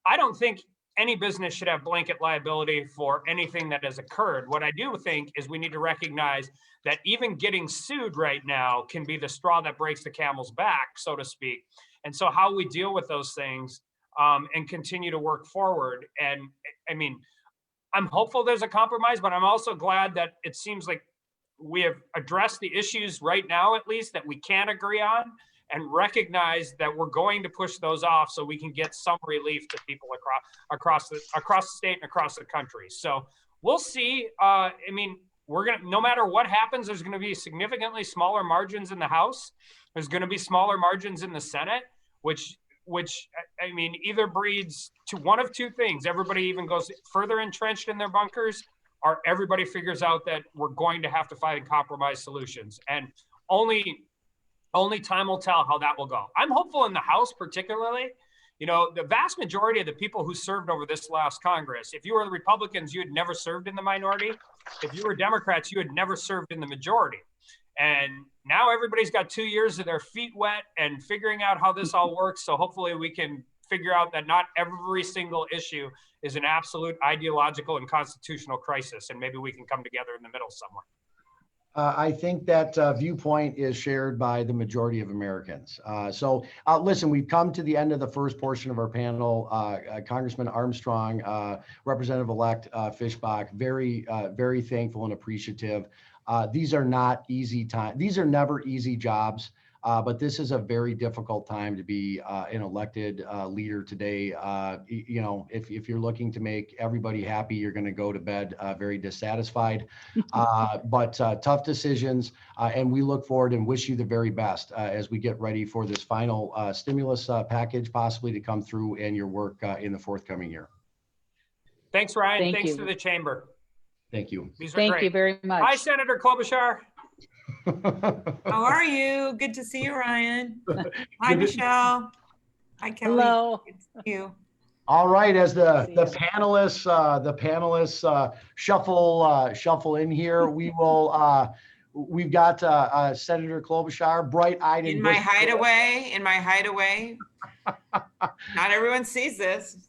I don't think any business should have blanket liability for anything that has occurred. What I do think is we need to recognize that even getting sued right now can be the straw that breaks the camel's back, so to speak. And so how we deal with those things and continue to work forward. And I mean, I'm hopeful there's a compromise, but I'm also glad that it seems like we have addressed the issues right now, at least, that we can agree on, and recognize that we're going to push those off so we can get some relief to people across the state and across the country. So we'll see. I mean, no matter what happens, there's going to be significantly smaller margins in the House. There's going to be smaller margins in the Senate, which I mean, either breeds to one of two things. Everybody even goes further entrenched in their bunkers, or everybody figures out that we're going to have to find compromise solutions. And only time will tell how that will go. I'm hopeful in the House, particularly. The vast majority of the people who served over this last Congress, if you were the Republicans, you had never served in the minority. If you were Democrats, you had never served in the majority. And now everybody's got 2 years of their feet wet and figuring out how this all works. So hopefully we can figure out that not every single issue is an absolute ideological and constitutional crisis. And maybe we can come together in the middle somewhere. I think that viewpoint is shared by the majority of Americans. Listen, we've come to the end of the first portion of our panel. Congressman Armstrong, Representative-elect Fischbach, very thankful and appreciative. These are not easy times. These are never easy jobs, but this is a very difficult time to be an elected leader today. If you're looking to make everybody happy, you're going to go to bed very dissatisfied. But tough decisions, and we look forward and wish you the very best as we get ready for this final stimulus package possibly to come through, and your work in the forthcoming year. Thanks, Ryan. Thanks to the chamber. Thank you. Thank you very much. Hi, Senator Klobuchar. How are you? Good to see you, Ryan. Hi, Michelle. Hi, Kelly. Hello. Good to see you. All right, as the panelists shuffle in here, we've got Senator Klobuchar, bright-eyed in my hideaway. Not everyone sees this.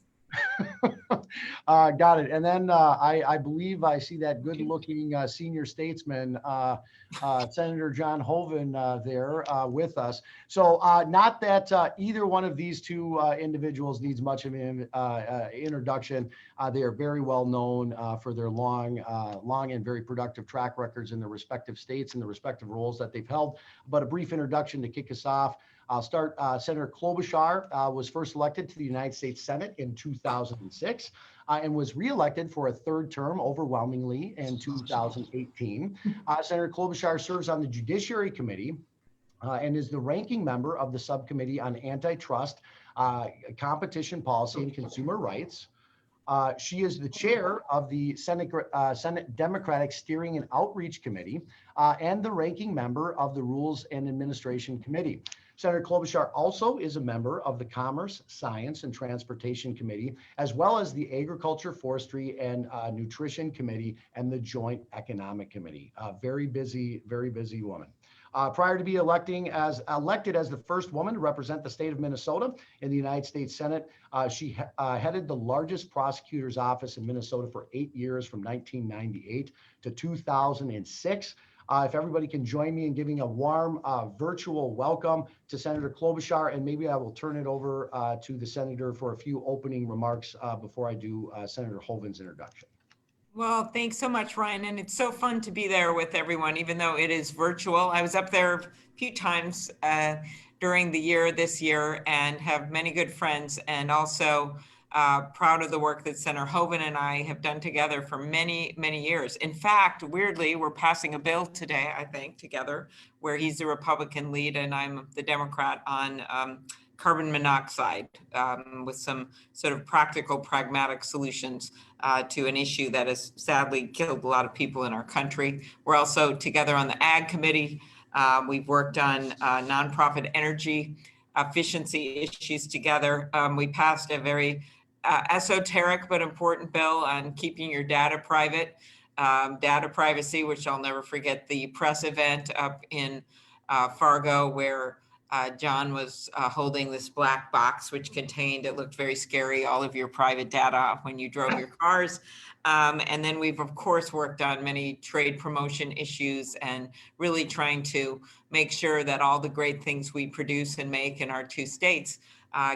Got it. And then I believe I see that good-looking senior statesman, Senator John Hoeven, there with us. So not that either one of these two individuals needs much of an introduction. They are very well known for their long and very productive track records in their respective states and the respective roles that they've held. But a brief introduction to kick us off. I'll start. Senator Klobuchar was first elected to the United States Senate in 2006 and was reelected for a third term overwhelmingly in 2018. Senator Klobuchar serves on the Judiciary Committee and is the ranking member of the Subcommittee on Antitrust, Competition Policy, and Consumer Rights. She is the chair of the Senate Democratic Steering and Outreach Committee and the ranking member of the Rules and Administration Committee. Senator Klobuchar also is a member of the Commerce, Science, and Transportation Committee, as well as the Agriculture, Forestry, and Nutrition Committee and the Joint Economic Committee. Very busy woman. Prior to being elected as the first woman to represent the state of Minnesota in the United States Senate, she headed the largest prosecutor's office in Minnesota for 8 years, from 1998 to 2006. If everybody can join me in giving a warm virtual welcome to Senator Klobuchar, and maybe I will turn it over to the Senator for a few opening remarks before I do Senator Hovind's introduction. Well, thanks so much, Ryan. And it's so fun to be there with everyone, even though it is virtual. I was up there a few times during the year this year and have many good friends, and also proud of the work that Senator Hovind and I have done together for many, many years. In fact, weirdly, we're passing a bill today, I think, together, where he's the Republican lead and I'm the Democrat on carbon monoxide with some sort of practical, pragmatic solutions to an issue that has sadly killed a lot of people in our country. We're also together on the Ag Committee. We've worked on nonprofit energy efficiency issues together. We passed a very esoteric but important bill on keeping your data private, data privacy, which I'll never forget the press event up in Fargo where John was holding this black box, which contained, it looked very scary, all of your private data when you drove your cars. And then we've, of course, worked on many trade promotion issues and really trying to make sure that all the great things we produce and make in our two states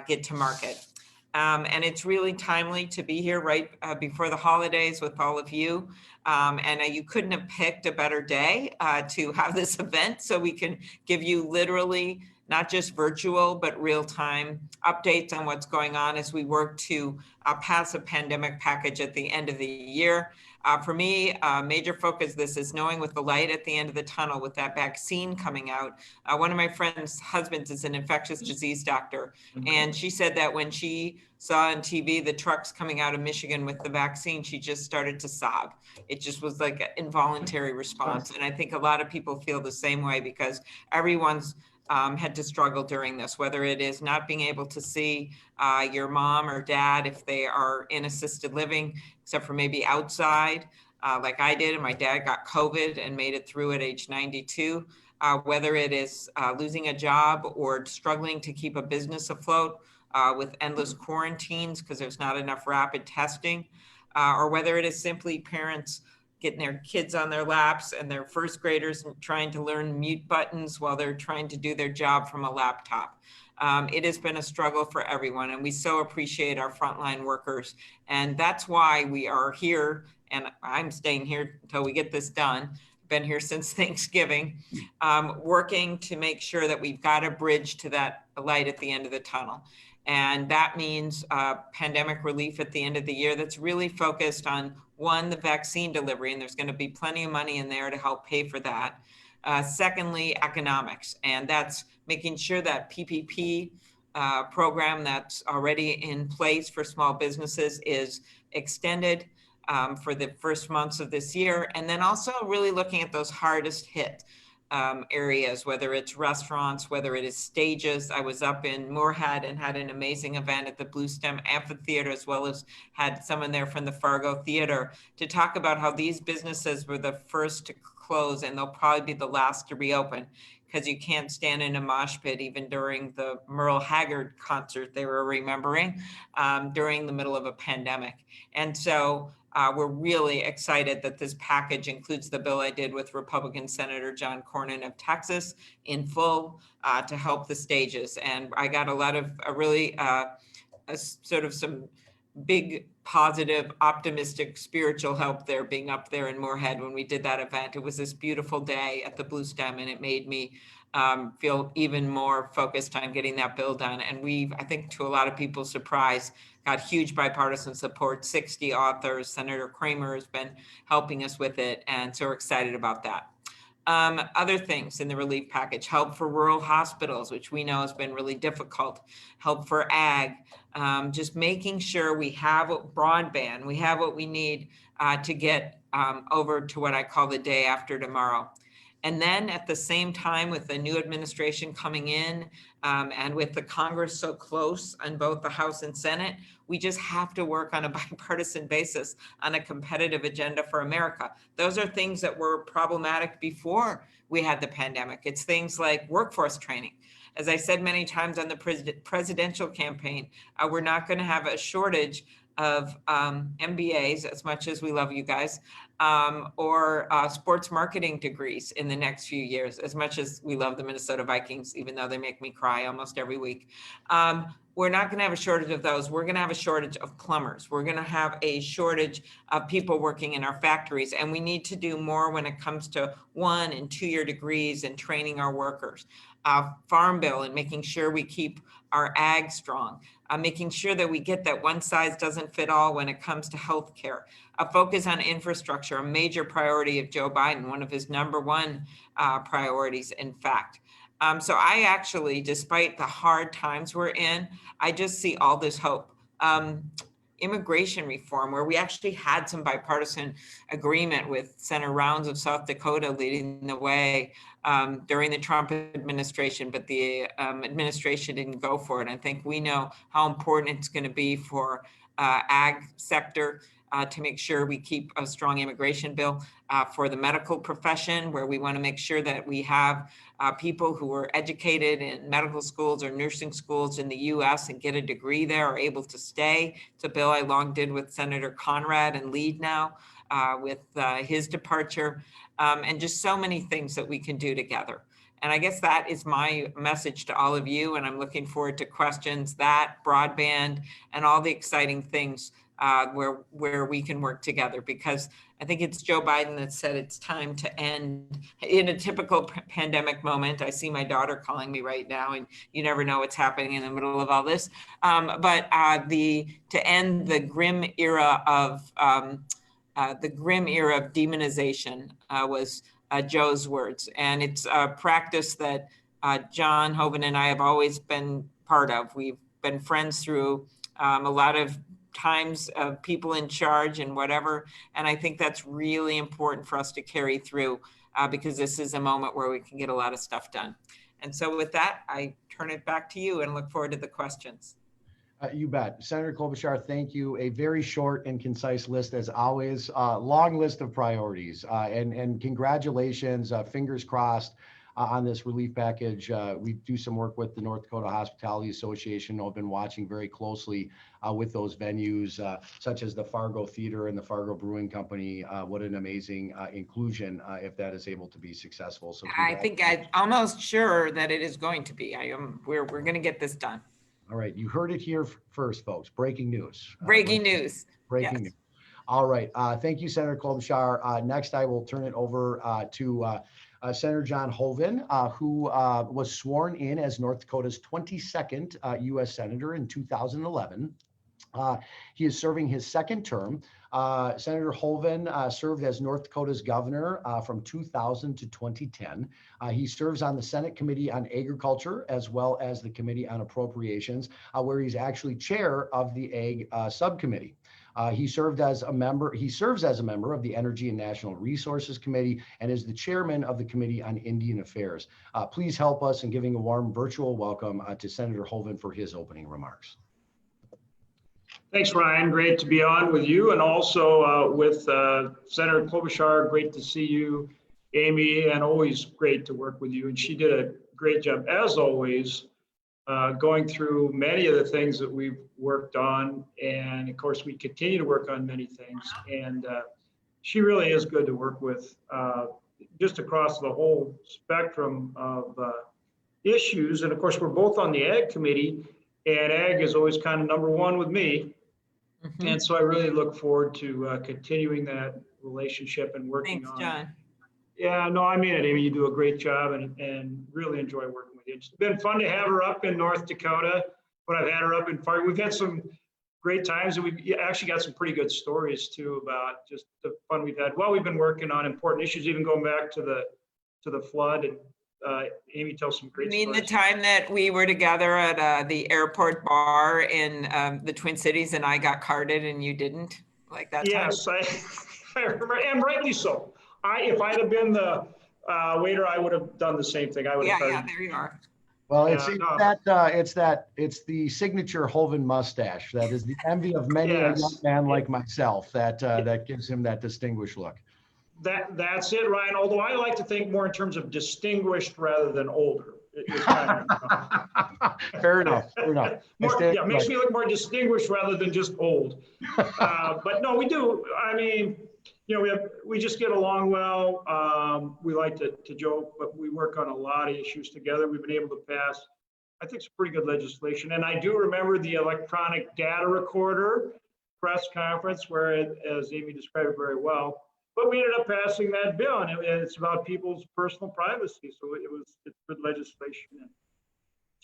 get to market. And it's really timely to be here right before the holidays with all of you. And you couldn't have picked a better day to have this event so we can give you literally not just virtual, but real-time updates on what's going on as we work to pass a pandemic package at the end of the year. For me, major focus this is knowing with the light at the end of the tunnel with that vaccine coming out. One of my friend's husbands is an infectious disease doctor, and she said that when she saw on TV the trucks coming out of Michigan with the vaccine, she just started to sob. It just was like an involuntary response. And I think a lot of people feel the same way because everyone's had to struggle during this, whether it is not being able to see your mom or dad if they are in assisted living, except for maybe outside, like I did, and my dad got COVID and made it through at age 92, whether it is losing a job or struggling to keep a business afloat with endless quarantines because there's not enough rapid testing, or whether it is simply parents getting their kids on their laps and their first graders trying to learn mute buttons while they're trying to do their job from a laptop. It has been a struggle for everyone, and we so appreciate our frontline workers. And that's why we are here, and I'm staying here until we get this done. Been here since Thanksgiving, working to make sure that we've got a bridge to that light at the end of the tunnel. And that means pandemic relief at the end of the year that's really focused on, one, the vaccine delivery, and there's going to be plenty of money in there to help pay for that. Secondly, economics, and that's making sure that PPP program that's already in place for small businesses is extended for the first months of this year. And then also really looking at those hardest hit areas, whether it's restaurants, whether it is stages. I was up in Moorhead and had an amazing event at the Blue Stem Amphitheater, as well as had someone there from the Fargo Theater to talk about how these businesses were the first to close and they'll probably be the last to reopen because you can't stand in a mosh pit even during the Merle Haggard concert they were remembering during the middle of a pandemic. And so we're really excited that this package includes the bill I did with Republican Senator John Cornyn of Texas in full to help the stages. And I got a lot of really sort of some big, positive, optimistic, spiritual help there being up there in Moorhead when we did that event. It was this beautiful day at the Blue Stem, and it made me feel even more focused on getting that bill done. And we've, I think to a lot of people's surprise, got huge bipartisan support, 60 authors. Senator Kramer has been helping us with it, and so we're excited about that. Other things in the relief package, help for rural hospitals, which we know has been really difficult, help for ag, just making sure we have broadband, we have what we need to get over to what I call the day after tomorrow. And then at the same time, with the new administration coming in and with the Congress so close on both the House and Senate, we just have to work on a bipartisan basis on a competitive agenda for America. Those are things that were problematic before we had the pandemic. It's things like workforce training. As I said many times on the presidential campaign, we're not going to have a shortage of MBAs, as much as we love you guys, or sports marketing degrees in the next few years, as much as we love the Minnesota Vikings, even though they make me cry almost every week. We're not going to have a shortage of those. We're going to have a shortage of plumbers. We're going to have a shortage of people working in our factories. And we need to do more when it comes to 1- and 2-year degrees and training our workers. Farm bill and making sure we keep our ag strong. Making sure that we get that one size doesn't fit all when it comes to healthcare. A focus on infrastructure, a major priority of Joe Biden, one of his #1 priorities, in fact. So I actually, despite the hard times we're in, I just see all this hope. Immigration reform, where we actually had some bipartisan agreement with Senator Rounds of South Dakota leading the way during the Trump administration, but the administration didn't go for it. I think we know how important it's going to be for ag sector to make sure we keep a strong immigration bill, for the medical profession, where we want to make sure that we have people who are educated in medical schools or nursing schools in the US and get a degree there are able to stay. It's a bill I long did with Senator Conrad and lead now with his departure, and just so many things that we can do together. And I guess that is my message to all of you. And I'm looking forward to questions, that broadband, and all the exciting things where we can work together, because I think it's Joe Biden that said it's time to end in a typical pandemic moment. I see my daughter calling me right now, and you never know what's happening in the middle of all this. But to end the grim era of demonization was Joe's words, and it's a practice that John Hoeven and I have always been part of. We've been friends through a lot of times of people in charge and whatever. And I think that's really important for us to carry through because this is a moment where we can get a lot of stuff done. And so with that, I turn it back to you and look forward to the questions. You bet. Senator Klobuchar, thank you. A very short and concise list as always, long list of priorities, and congratulations, fingers crossed on this relief package. We do some work with the North Dakota Hospitality Association. I've been watching very closely with those venues, such as the Fargo Theater and the Fargo Brewing Company. What an amazing inclusion if that is able to be successful. So I think I'm almost sure that it is going to be. We're going to get this done. All right, you heard it here first, folks. Breaking news. Breaking news. Breaking news. All right. Thank you, Senator Klobuchar. Next, I will turn it over to Senator John Hoeven, who was sworn in as North Dakota's 22nd U.S. Senator in 2011. He is serving his second term. Senator Hoeven served as North Dakota's governor from 2000 to 2010. He serves on the Senate Committee on Agriculture as well as the Committee on Appropriations, where he's actually chair of the Ag Subcommittee. He serves as a member of the Energy and National Resources Committee and is the chairman of the Committee on Indian Affairs. Please help us in giving a warm virtual welcome to Senator Hoeven for his opening remarks. Thanks, Ryan. Great to be on with you, and also with Senator Klobuchar. Great to see you, Amy, and always great to work with you. And she did a great job, as always, going through many of the things that we've worked on. And of course, we continue to work on many things. And she really is good to work with, just across the whole spectrum of issues. And of course, we're both on the Ag Committee, and Ag is always kind of #1 with me. Mm-hmm. And so I really look forward to continuing that relationship and working on. Thanks, John. Yeah, no, I mean it, Amy. You do a great job, and really enjoy working with you. It's been fun to have her up in North Dakota. When I've had her up in Fargo, we've had some great times, and we've actually got some pretty good stories too about just the fun we've had while we've been working on important issues, even going back to the flood. And Amy tells some great stories. The time that we were together at the airport bar in the Twin Cities, and I got carded and you didn't? Like that? Yes, I remember, and rightly so. If I'd have been the waiter, I would have done the same thing. I would have. Yeah, there you are. Well, it's the signature Hoeven mustache that is the envy of many a young man like myself. That gives him that distinguished look. That's it, Ryan. Although I like to think more in terms of distinguished rather than older. is kind of, Fair enough. Fair enough. yeah, makes me look more distinguished rather than just old. But no, we do. I mean, you know, we just get along well. We like to joke, but we work on a lot of issues together. We've been able to pass, I think, some pretty good legislation. And I do remember the electronic data recorder press conference where, as Amy described it very well, but we ended up passing that bill, and it's about people's personal privacy. So it's good legislation.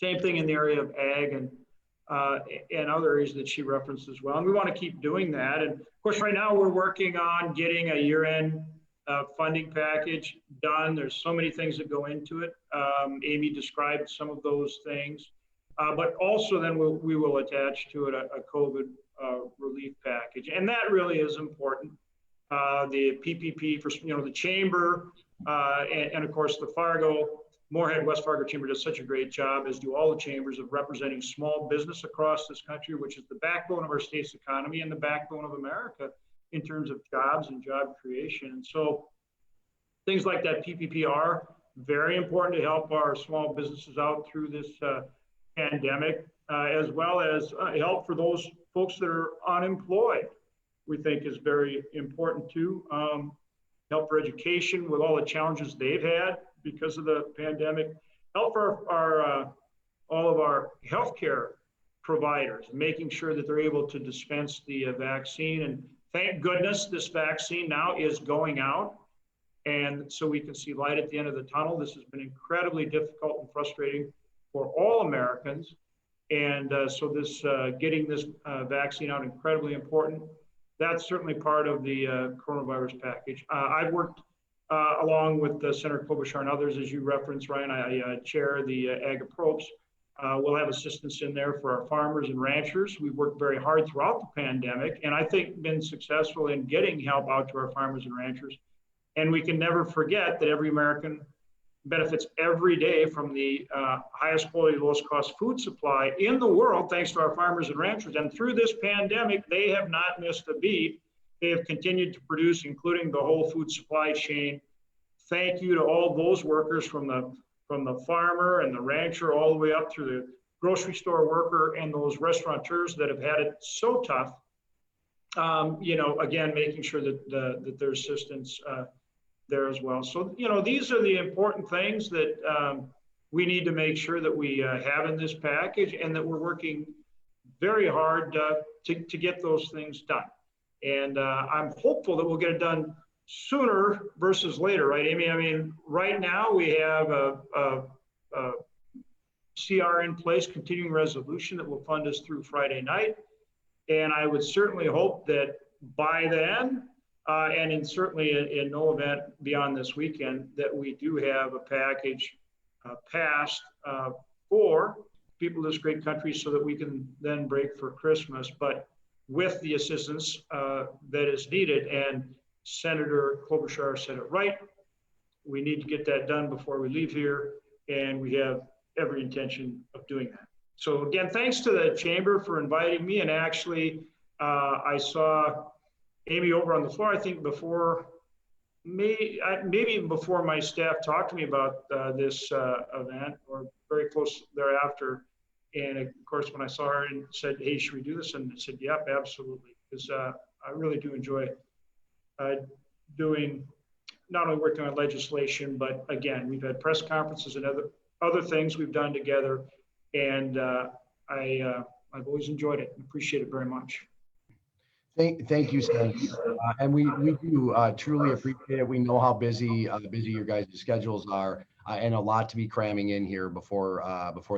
Same thing in the area of ag and other areas that she referenced as well. And we want to keep doing that. And of course, right now we're working on getting a year-end funding package done. There's so many things that go into it. Amy described some of those things, but also then we will attach to it a COVID relief package. And that really is important. The PPP for, you know, the chamber and of course the Fargo-Moorhead West Fargo Chamber does such a great job, as do all the chambers, of representing small business across this country, which is the backbone of our state's economy and the backbone of America in terms of jobs and job creation. And so things like that PPP are very important to help our small businesses out through this pandemic, as well as help for those folks that are unemployed, we think is very important too. Help for education with all the challenges they've had because of the pandemic. Help for all of our healthcare providers, making sure that they're able to dispense the vaccine. And thank goodness this vaccine now is going out. And so we can see light at the end of the tunnel. This has been incredibly difficult and frustrating for all Americans. And so this getting this vaccine out, incredibly important. That's certainly part of the coronavirus package. I've worked along with Senator Klobuchar and others, as you referenced, Ryan. I chair the Ag Approps. We'll have assistance in there for our farmers and ranchers. We've worked very hard throughout the pandemic, and I think been successful in getting help out to our farmers and ranchers. And we can never forget that every American benefits every day from the highest quality, lowest cost food supply in the world, thanks to our farmers and ranchers. And through this pandemic, they have not missed a beat. They have continued to produce, including the whole food supply chain. Thank you to all those workers from the farmer and the rancher all the way up through the grocery store worker and those restaurateurs that have had it so tough. You know, again, making sure that there's assistance there as well. So, you know, these are the important things that we need to make sure that we have in this package, and that we're working very hard to get those things done. And I'm hopeful that we'll get it done sooner versus later, right, Amy? I mean, right now we have a CR in place, continuing resolution, that will fund us through Friday night. And I would certainly hope that by then, and certainly in no event beyond this weekend, that we do have a package passed for people of this great country, so that we can then break for Christmas, but with the assistance that is needed. And Senator Klobuchar said it right. We need to get that done before we leave here, and we have every intention of doing that. So again, thanks to the Chamber for inviting me. And actually, I saw Amy over on the floor, I think before, maybe even before my staff talked to me about this event, or very close thereafter. And of course, when I saw her and said, hey, should we do this? And I said, yep, absolutely. Because I really do enjoy doing, not only working on legislation, but again, we've had press conferences and other things we've done together. And I've always enjoyed it and appreciate it very much. Thank you, Senator. And we do truly appreciate it. We know how busy your guys' schedules are, and a lot to be cramming in here before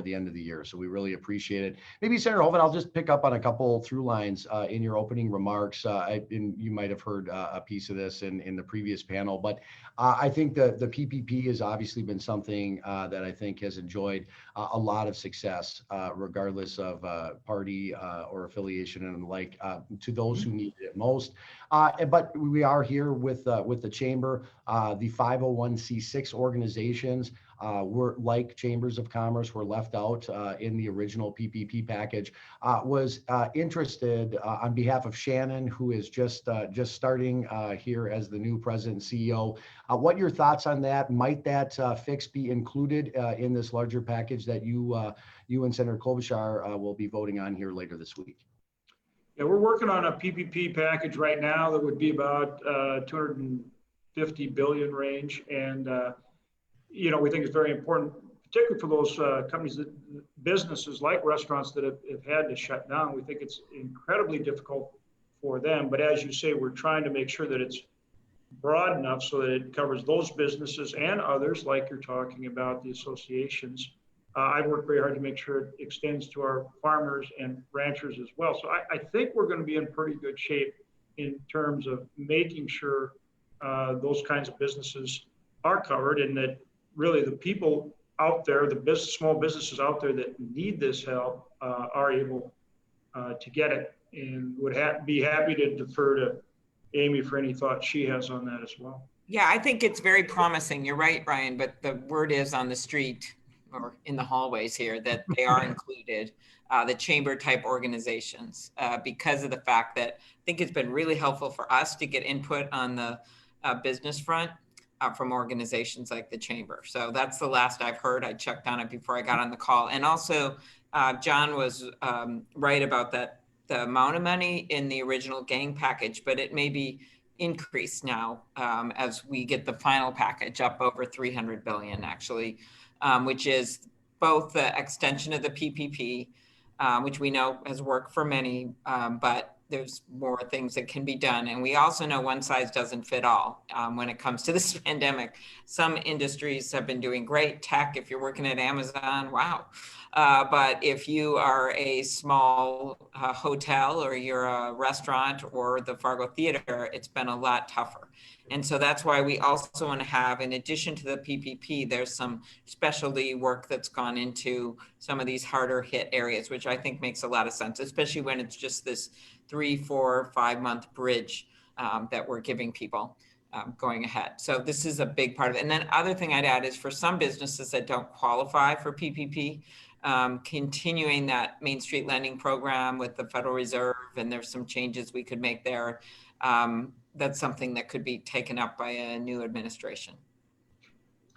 the end of the year. So we really appreciate it. Maybe Senator Hoeven, I'll just pick up on a couple through lines in your opening remarks. You might have heard a piece of this in the previous panel, but I think the PPP has obviously been something that I think has enjoyed a lot of success, regardless of party or affiliation and the like, to those who need it most. But we are here with the Chamber, the 501c6 organization organizations were like chambers of commerce were left out in the original PPP package. Was interested on behalf of Shannon, who is just starting here as the new president and CEO. What your thoughts on that? Might that fix be included in this larger package that you and Senator Klobuchar will be voting on here later this week? Yeah, we're working on a PPP package right now that would be about 250 billion range. And, we think it's very important, particularly for those companies, businesses like restaurants that have had to shut down. We think it's incredibly difficult for them. But as you say, we're trying to make sure that it's broad enough so that it covers those businesses and others, like you're talking about, the associations. I've worked very hard to make sure it extends to our farmers and ranchers as well. So I think we're going to be in pretty good shape in terms of making sure those kinds of businesses are covered, and that really the people out there, the small businesses out there that need this help are able to get it, and would be happy to defer to Amy for any thoughts she has on that as well. Yeah, I think it's very promising. You're right, Ryan, but the word is on the street or in the hallways here that they are included, the chamber type organizations, because of the fact that I think it's been really helpful for us to get input on the business front from organizations like the chamber. So that's the last I've heard. I checked on it before I got on the call. And also, John was right about that, the amount of money in the original gang package, but it may be increased now as we get the final package up over 300 billion actually, which is both the extension of the PPP, which we know has worked for many, but there's more things that can be done. And we also know one size doesn't fit all when it comes to this pandemic. Some industries have been doing great. Tech, if you're working at Amazon, wow. But if you are a small hotel, or you're a restaurant, or the Fargo Theater, it's been a lot tougher. And so that's why we also want to have, in addition to the PPP, there's some specialty work that's gone into some of these harder hit areas, which I think makes a lot of sense, especially when it's just this 3, 4, 5 month bridge that we're giving people going ahead. So this is a big part of it. And then other thing I'd add is for some businesses that don't qualify for PPP, continuing that Main Street lending program with the Federal Reserve, and there's some changes we could make there. That's something that could be taken up by a new administration.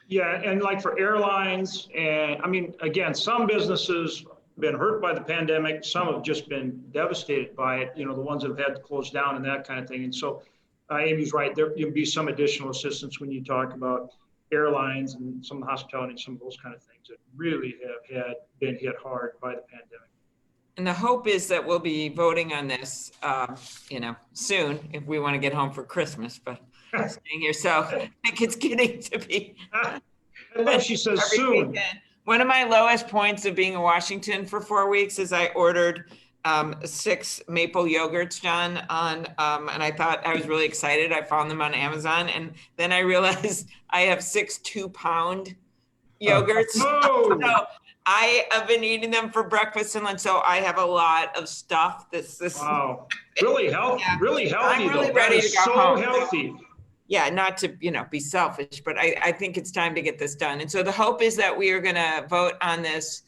Yeah, and like for airlines, and I mean, again, some businesses have been hurt by the pandemic. Some have just been devastated by it, the ones that have had to close down and that kind of thing. And so Amy's right, there can be some additional assistance when you talk about airlines and some hospitality and some of those kind of things that really have been hit hard by the pandemic. And the hope is that we'll be voting on this, soon, if we want to get home for Christmas, but staying here. So I think it's getting to be. I love she says soon. Weekend. One of my lowest points of being in Washington for 4 weeks is I ordered 6 maple yogurts, John, and I thought I was really excited. I found them on Amazon, and then I realized I have 6 2-pound yogurts. Oh. So I have been eating them for breakfast and lunch, so I have a lot of stuff. This Wow, really healthy, yeah. Really healthy. I'm really though. ready that to is go so home. healthy. Yeah, not to be selfish, but I think it's time to get this done. And so the hope is that we are going to vote on this,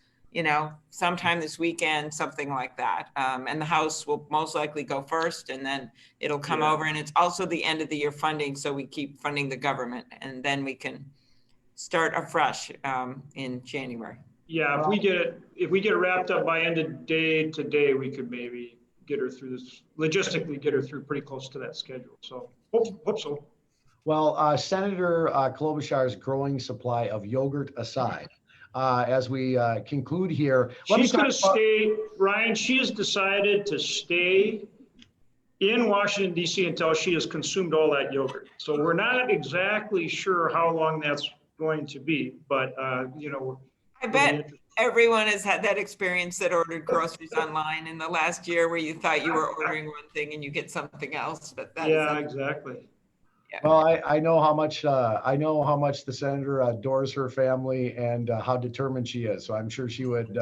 sometime this weekend, something like that. And the House will most likely go first, and then it'll come over. And it's also the end of the year funding, so we keep funding the government, and then we can start afresh in January. Yeah, if we get it wrapped up by end of day today, we could maybe get her through this, logistically get her through pretty close to that schedule. So hope so. Well, Senator Klobuchar's growing supply of yogurt aside, as we conclude here, She's going to stay, Ryan, she has decided to stay in Washington, D.C. until she has consumed all that yogurt. So we're not exactly sure how long that's going to be, but, I bet everyone has had that experience that ordered groceries online in the last year where you thought you were ordering one thing and you get something else. But exactly. Yeah. Well, I know how much the senator adores her family and how determined she is. So I'm sure she would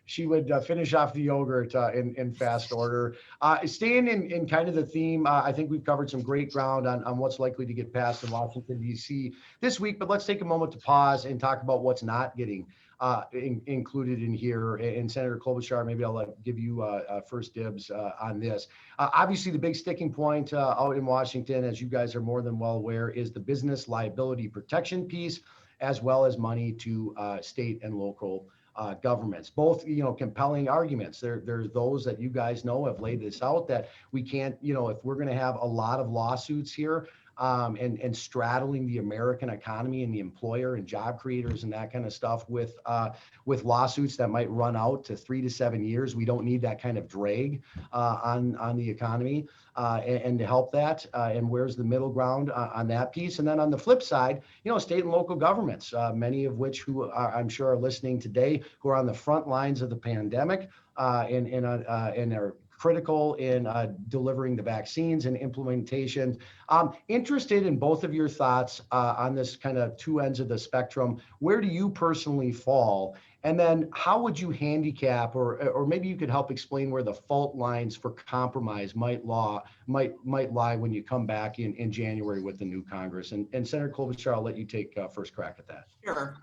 she would finish off the yogurt in fast order. Staying in kind of the theme, I think we've covered some great ground on what's likely to get passed in Washington, D.C. this week, but let's take a moment to pause and talk about what's not getting included in here. And Senator Klobuchar, maybe I'll give you first dibs on this. Obviously, the big sticking point out in Washington, as you guys are more than well aware, is the business liability protection piece, as well as money to state and local governments. Both, compelling arguments. There's those that you guys know have laid this out, that we can't, if we're going to have a lot of lawsuits here, and straddling the American economy and the employer and job creators and that kind of stuff with lawsuits that might run out to 3 to 7 years. We don't need that kind of drag on the economy and to help that. And where's the middle ground on that piece? And then on the flip side, state and local governments, many of which who I'm sure are listening today, who are on the front lines of the pandemic and are critical in delivering the vaccines and implementation. Interested in both of your thoughts on this kind of two ends of the spectrum. Where do you personally fall? And then how would you handicap, or maybe you could help explain where the fault lines for compromise might lie when you come back in January with the new Congress? And Senator Klobuchar, I'll let you take first crack at that. Sure.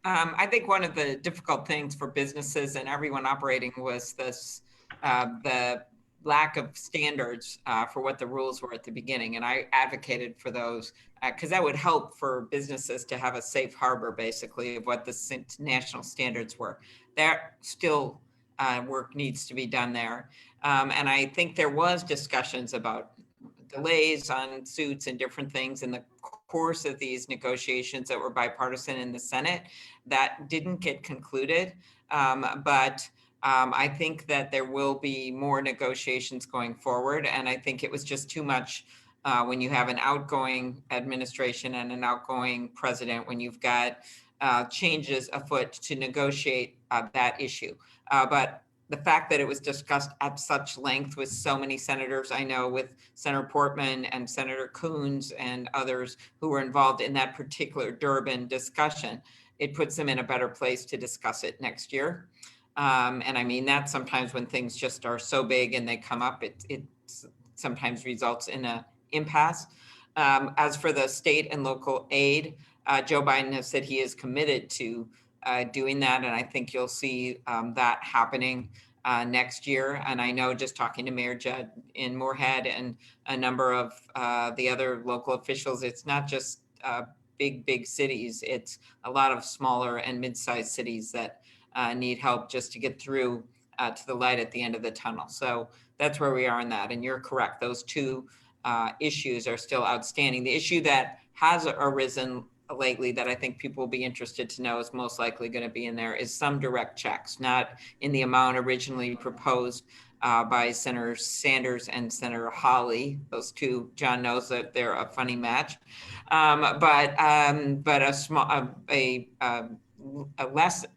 I think one of the difficult things for businesses and everyone operating was this, the lack of standards for what the rules were at the beginning. And I advocated for those because that would help for businesses to have a safe harbor, basically, of what the national standards were. There still work needs to be done there. And I think there was discussions about delays on suits and different things in the course of these negotiations that were bipartisan in the Senate that didn't get concluded. But I think that there will be more negotiations going forward. And I think it was just too much when you have an outgoing administration and an outgoing president, when you've got changes afoot to negotiate that issue. But the fact that it was discussed at such length with so many senators, I know with Senator Portman and Senator Coons and others who were involved in that particular Durbin discussion, it puts them in a better place to discuss it next year. And I mean that sometimes when things just are so big and they come up, it sometimes results in an impasse. As for the state and local aid, Joe Biden has said he is committed to doing that. And I think you'll see that happening next year. And I know, just talking to Mayor Judd in Moorhead and a number of the other local officials, it's not just big cities, it's a lot of smaller and mid-sized cities that need help just to get through to the light at the end of the tunnel. So that's where we are in that. And you're correct, those two issues are still outstanding. The issue that has arisen lately that I think people will be interested to know is most likely going to be in there is some direct checks, not in the amount originally proposed by Senator Sanders and Senator Hawley. Those two, John knows that they're a funny match, but a small, a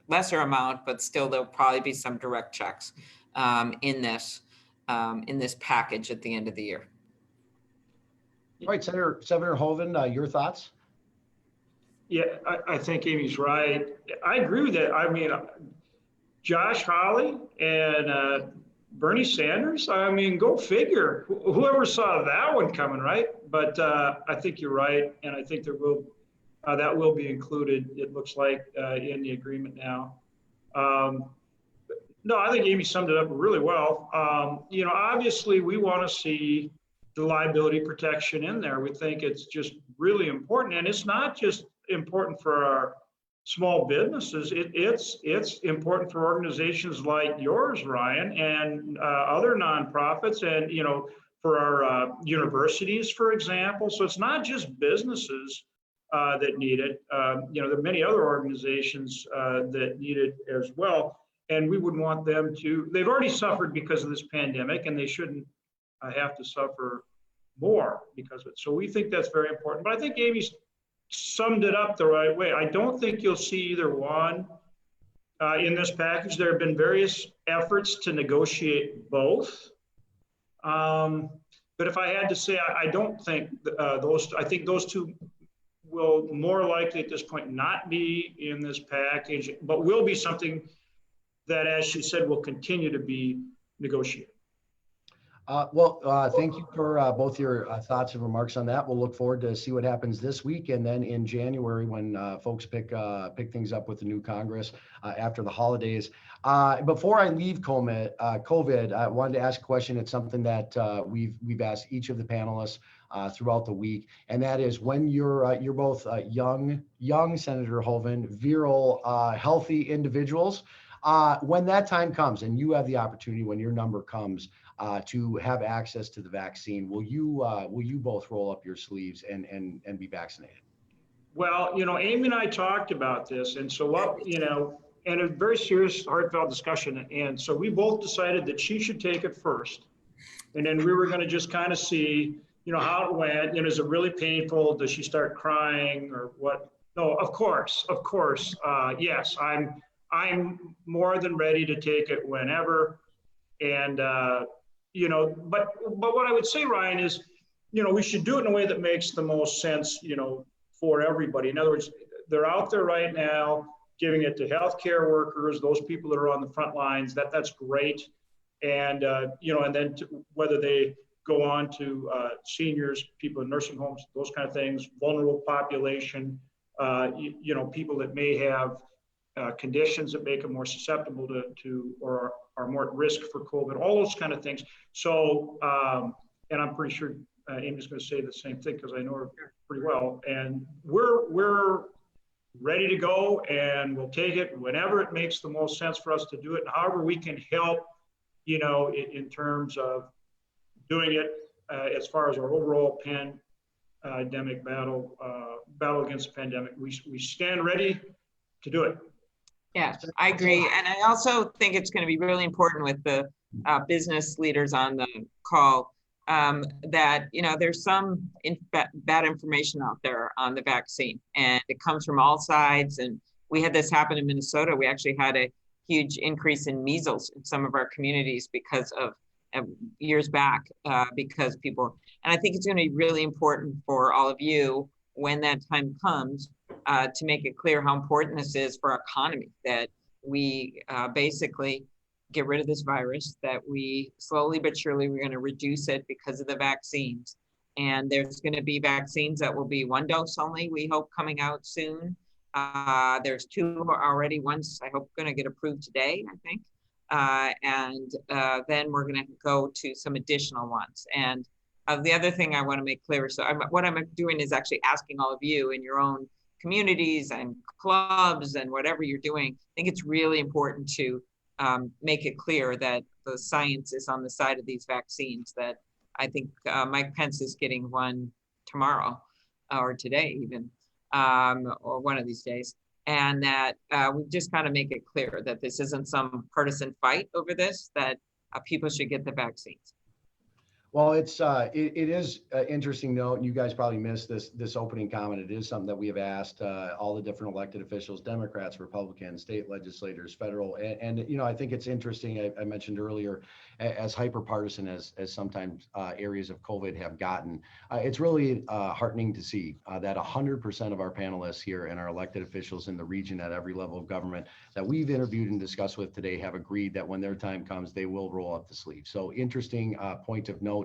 lesser amount, but still there'll probably be some direct checks in this package at the end of the year. All right, Senator Hoeven, your thoughts? Yeah, I think Amy's right. I agree with that. I mean, Josh Hawley and Bernie Sanders, I mean, go figure. Whoever saw that one coming, right? But I think you're right. And I think that will be included, it looks like, in the agreement now. No, I think Amy summed it up really well. Obviously we want to see the liability protection in there. We think it's just really important. And it's not just important for our small businesses. It's important for organizations like yours, Ryan, and other nonprofits, and for our universities, for example. So it's not just businesses that need it. There are many other organizations that need it as well, and we wouldn't want them to. They've already suffered because of this pandemic, and they shouldn't have to suffer more because of it. So we think that's very important. But I think Amy's summed it up the right way. I don't think you'll see either one in this package. There have been various efforts to negotiate both. But if I had to say, I don't think I think those two will more likely at this point not be in this package, but will be something that, as she said, will continue to be negotiated. Thank you for both your thoughts and remarks on that. We'll look forward to see what happens this week, and then in January when folks pick things up with the new Congress after the holidays. Before I leave COVID, I wanted to ask a question. It's something that we've asked each of the panelists throughout the week, and that is, when you're both young Senator Hoeven, virile, healthy individuals. When that time comes and you have the opportunity, when your number comes, to have access to the vaccine, will you both roll up your sleeves and be vaccinated? Well, Amy and I talked about this, and so and a very serious, heartfelt discussion. And so we both decided that she should take it first, and then we were going to just kind of see, how it went. Is it really painful? Does she start crying or what? No, of course. Yes, I'm more than ready to take it whenever. And, but what I would say, Ryan, is, we should do it in a way that makes the most sense, for everybody. In other words, they're out there right now giving it to healthcare workers, those people that are on the front lines, that's great. And, and then whether they go on to seniors, people in nursing homes, those kind of things, vulnerable population, people that may have conditions that make them more susceptible to or are more at risk for COVID, all those kind of things. So, and I'm pretty sure Amy's going to say the same thing because I know her pretty well. And we're ready to go, and we'll take it whenever it makes the most sense for us to do it. And however we can help, in terms of doing it as far as our overall pandemic battle against the pandemic, we stand ready to do it. Yeah, I agree. And I also think it's going to be really important with the business leaders on the call that, there's some bad information out there on the vaccine, and it comes from all sides. And we had this happen in Minnesota. We actually had a huge increase in measles in some of our communities because of years back, because people, and I think it's going to be really important for all of you when that time comes to make it clear how important this is for our economy, that we basically get rid of this virus, that we slowly but surely we're going to reduce it because of the vaccines. And there's going to be vaccines that will be one dose only, we hope, coming out soon. There's 2 already, one's I hope going to get approved today, I think. And then we're going to go to some additional ones. And the other thing I want to make clear, so what I'm doing is actually asking all of you in your own communities and clubs and whatever you're doing, I think it's really important to make it clear that the science is on the side of these vaccines, that I think Mike Pence is getting one tomorrow or today even, or one of these days. And that we just got to make it clear that this isn't some partisan fight over this, that people should get the vaccines. Well, it is interesting note, and you guys probably missed this opening comment. It is something that we have asked all the different elected officials, Democrats, Republicans, state legislators, federal, and I think it's interesting. I mentioned earlier, as hyper-partisan as sometimes areas of COVID have gotten, it's really heartening to see that 100% of our panelists here and our elected officials in the region at every level of government that we've interviewed and discussed with today have agreed that when their time comes, they will roll up the sleeve. So interesting point of note.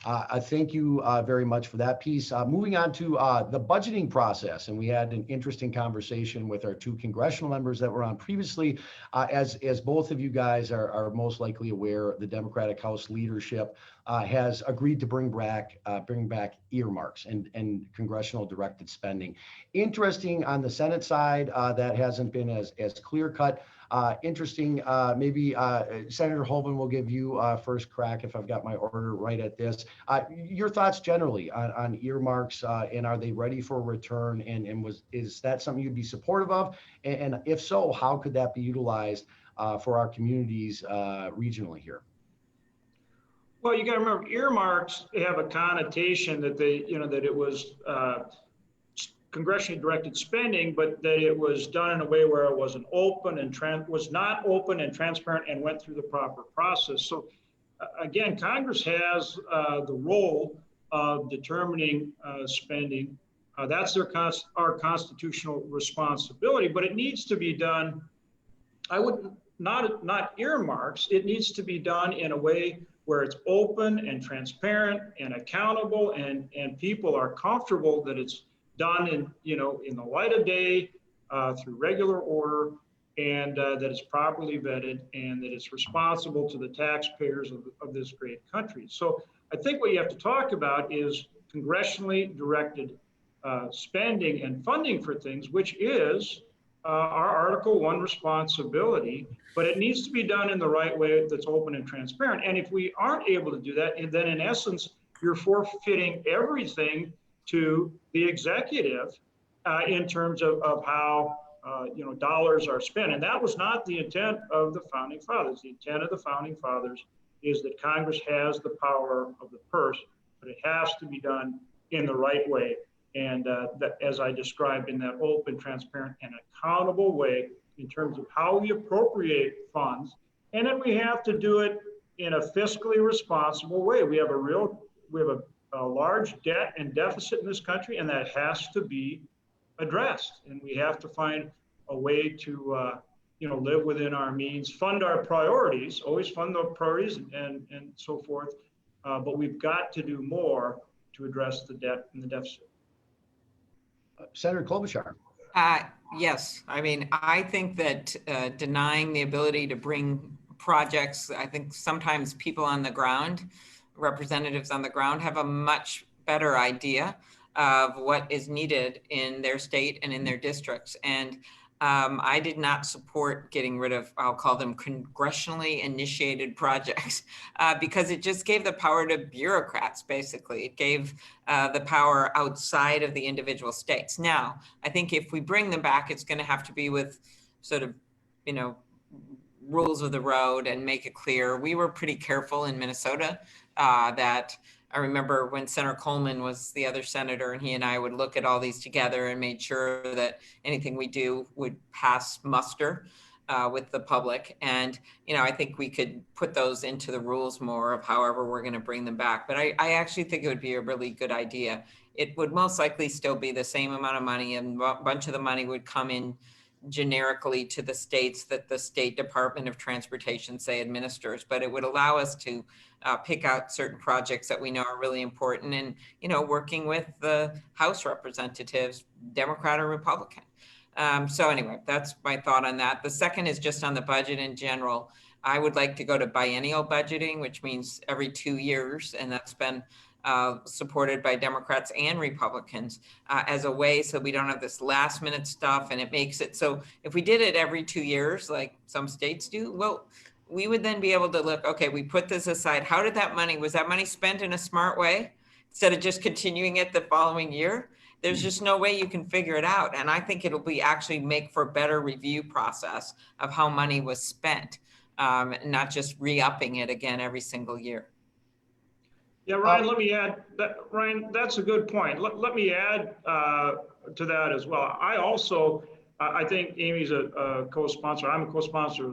I thank you very much for that piece. Moving on to the budgeting process, and we had an interesting conversation with our 2 congressional members that were on previously. As both of you guys are most likely aware, the Democratic House leadership has agreed to bring back earmarks and congressional directed spending. Interesting on the Senate side, that hasn't been as clear cut. Interesting, maybe Senator Hoeven will give you first crack if I've got my order right at this. Your thoughts generally on earmarks, and are they ready for a return? And is that something you'd be supportive of? And if so, how could that be utilized for our communities regionally here? Well, you got to remember, earmarks have a connotation that that it was congressionally directed spending, but that it was done in a way where it wasn't open and was not open and transparent and went through the proper process. So again, Congress has the role of determining spending. That's our constitutional responsibility, but it needs to be done. I wouldn't not earmarks. It needs to be done in a way where it's open and transparent and accountable, and people are comfortable that it's done in, in the light of day, through regular order, and that it's properly vetted, and that it's responsible to the taxpayers of this great country. So I think what you have to talk about is congressionally directed spending and funding for things, which is our Article 1 responsibility, but it needs to be done in the right way that's open and transparent. And if we aren't able to do that, then in essence, you're forfeiting everything to the executive in terms of how dollars are spent. And that was not the intent of the Founding Fathers. The intent of the Founding Fathers is that Congress has the power of the purse, but it has to be done in the right way. And that, as I described, in that open, transparent, and accountable way in terms of how we appropriate funds. And then we have to do it in a fiscally responsible way. We have a large debt and deficit in this country, and that has to be addressed. And we have to find a way to live within our means, fund our priorities, always fund the priorities and so forth. But we've got to do more to address the debt and the deficit. Senator Klobuchar. Yes, I mean, I think that denying the ability to bring projects, I think sometimes people on the ground, representatives on the ground, have a much better idea of what is needed in their state and in their districts. And I did not support getting rid of, I'll call them congressionally initiated projects, because it just gave the power to bureaucrats, basically. It gave the power outside of the individual states. Now, I think if we bring them back, it's going to have to be with sort of, rules of the road and make it clear. We were pretty careful in Minnesota that I remember when Senator Coleman was the other senator, and he and I would look at all these together and made sure that anything we do would pass muster with the public. And, I think we could put those into the rules more of however we're going to bring them back. But I actually think it would be a really good idea. It would most likely still be the same amount of money, and a bunch of the money would come in generically to the states that the State Department of Transportation, say, administers. But it would allow us to pick out certain projects that we know are really important, and working with the House representatives, Democrat or Republican. So anyway, that's my thought on that. The second is just on the budget in general. I would like to go to biennial budgeting, which means every 2 years, and that's been supported by Democrats and Republicans as a way so we don't have this last minute stuff, and it makes it so if we did it every 2 years like some states do, well, we would then be able to look, okay, we put this aside. How did was that money spent in a smart way instead of just continuing it the following year? There's just no way you can figure it out. And I think it'll be actually make for a better review process of how money was spent, not just re-upping it again every single year. Yeah, Ryan, let me add that. Ryan, that's a good point. Let me add to that as well. I think Amy's a co-sponsor. I'm a co-sponsor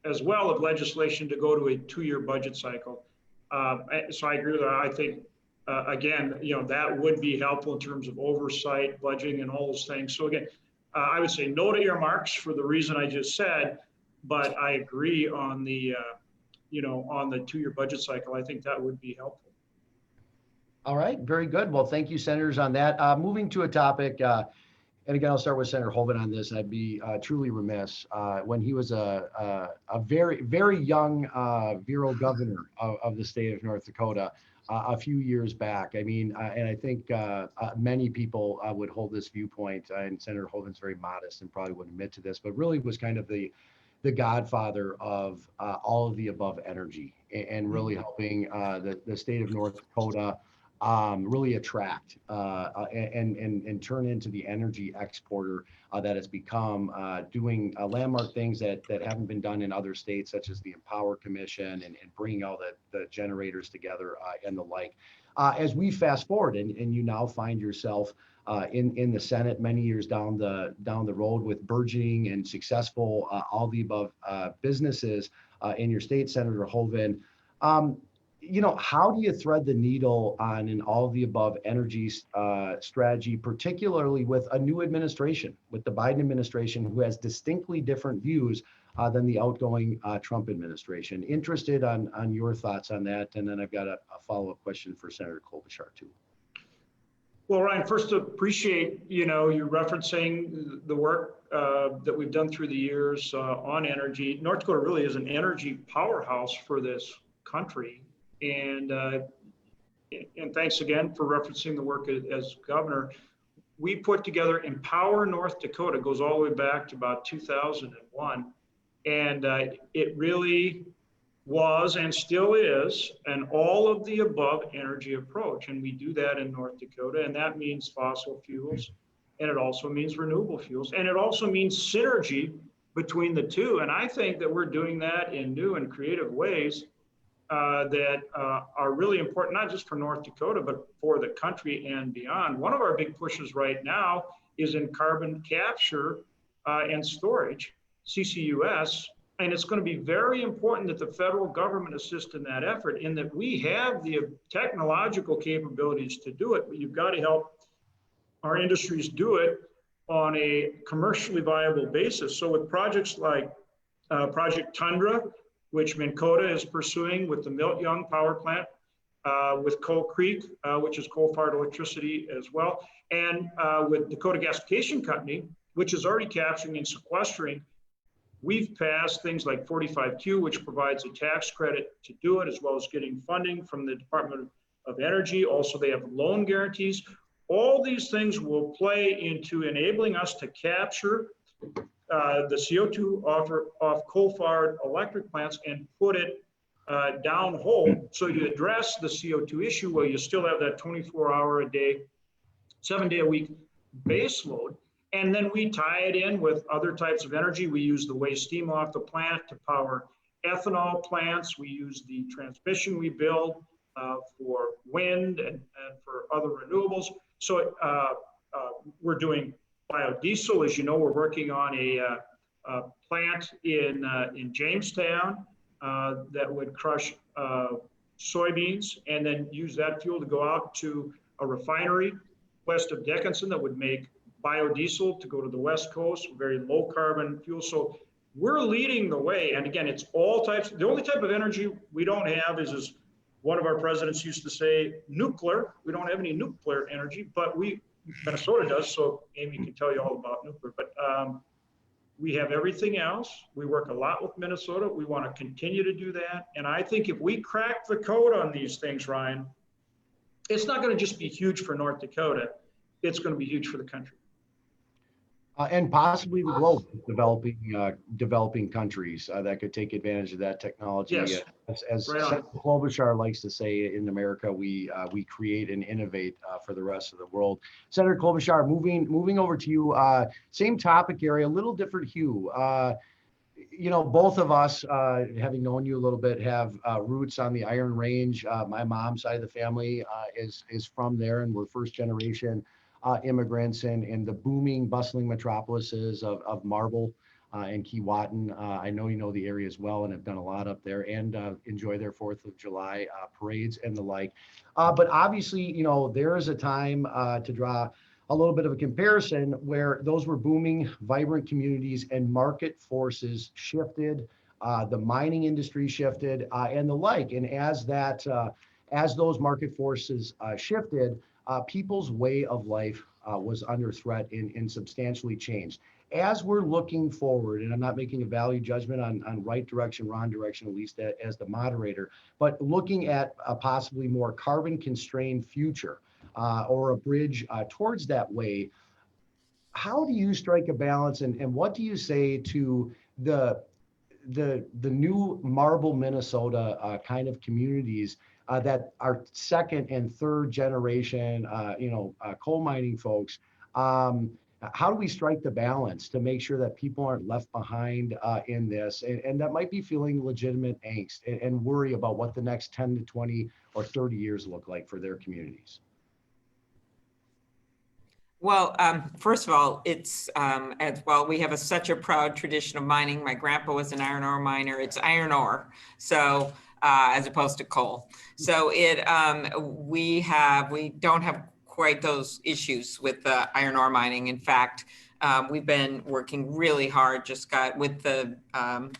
as well of legislation to go to a 2-year budget cycle. So I agree with that. I think, again, that would be helpful in terms of oversight, budgeting, and all those things. So again, I would say no to earmarks for the reason I just said, but I agree on the on the 2-year budget cycle. I think that would be helpful. All right, very good. Well, thank you, senators, on that. Moving to a topic, and again, I'll start with Senator Hoeven on this. I'd be truly remiss when he was a very, very young virile governor of the state of North Dakota a few years back. I mean, and I think many people would hold this viewpoint, and Senator Hoeven's very modest and probably wouldn't admit to this, but really was kind of the godfather of all of the above energy, and really helping the state of North Dakota really attract and turn into the energy exporter that has become, doing landmark things that haven't been done in other states, such as the Empower Commission and bringing all the generators together and the like. As we fast forward and you now find yourself in the Senate many years down the road with burgeoning and successful all the above businesses in your state, Senator Hoeven, how do you thread the needle on an all the above energy strategy, particularly with a new administration, with the Biden administration, who has distinctly different views than the outgoing Trump administration. Interested on your thoughts on that, and then I've got a follow-up question for Senator Klobuchar too. Well, Ryan, first appreciate, you referencing the work that we've done through the years on energy. North Dakota really is an energy powerhouse for this country. And thanks again for referencing the work as governor. We put together Empower North Dakota, goes all the way back to about 2001. And it really was and still is an all of the above energy approach. And we do that in North Dakota. And that means fossil fuels. And it also means renewable fuels. And it also means synergy between the two. And I think that we're doing that in new and creative ways that are really important, not just for North Dakota, but for the country and beyond. One of our big pushes right now is in carbon capture and storage, CCUS. And it's going to be very important that the federal government assist in that effort, in that we have the technological capabilities to do it, but you've got to help our industries do it on a commercially viable basis. So with projects like Project Tundra, which Minn Kota is pursuing with the Miltyoung power plant, with Coal Creek, which is coal-fired electricity as well, and with Dakota Gasification Company, which is already capturing and sequestering. We've passed things like 45Q, which provides a tax credit to do it, as well as getting funding from the Department of Energy. Also, they have loan guarantees. All these things will play into enabling us to capture the CO2 off coal-fired electric plants and put it downhole. So you address the CO2 issue while you still have that 24-hour-a-day, 7-day-a-week base load. And then we tie it in with other types of energy. We use the waste steam off the plant to power ethanol plants. We use the transmission we build for wind and for other renewables. So we're doing biodiesel. As you know, we're working on a plant in Jamestown that would crush soybeans and then use that fuel to go out to a refinery west of Dickinson that would make biodiesel to go to the West Coast, very low carbon fuel. So we're leading the way. And again, it's all types. The only type of energy we don't have is one of our presidents used to say, nuclear. We don't have any nuclear energy, but Minnesota does. So Amy can tell you all about nuclear, but we have everything else. We work a lot with Minnesota. We want to continue to do that. And I think if we crack the code on these things, Ryan, it's not going to just be huge for North Dakota. It's going to be huge for the country. And possibly the globe, developing countries that could take advantage of that technology. Yes. As Right Senator Klobuchar likes to say, in America, we create and innovate for the rest of the world. Senator Klobuchar, moving over to you, same topic area, a little different hue. Both of us, having known you a little bit, have roots on the Iron Range. My mom's side of the family is from there, and we're first generation immigrants in the booming, bustling metropolises of Marble and Keewatin. I know you know the area as well and have done a lot up there and enjoy their 4th of July parades and the like. But obviously, there is a time to draw a little bit of a comparison where those were booming, vibrant communities and market forces shifted, the mining industry shifted and the like. And as those market forces shifted, people's way of life was under threat and substantially changed. As we're looking forward, and I'm not making a value judgment on right direction, wrong direction, at least as the moderator, but looking at a possibly more carbon constrained future or a bridge towards that way, how do you strike a balance and what do you say to the new Marble, Minnesota kind of communities that are second and third generation, coal mining folks? How do we strike the balance to make sure that people aren't left behind in this and that might be feeling legitimate angst and worry about what the next 10 to 20 or 30 years look like for their communities? Well, first of all, it's we have such a proud tradition of mining. My grandpa was an iron ore miner. It's iron ore, so as opposed to coal. So we don't have quite those issues with iron ore mining. In fact, We've been working really hard, just got with the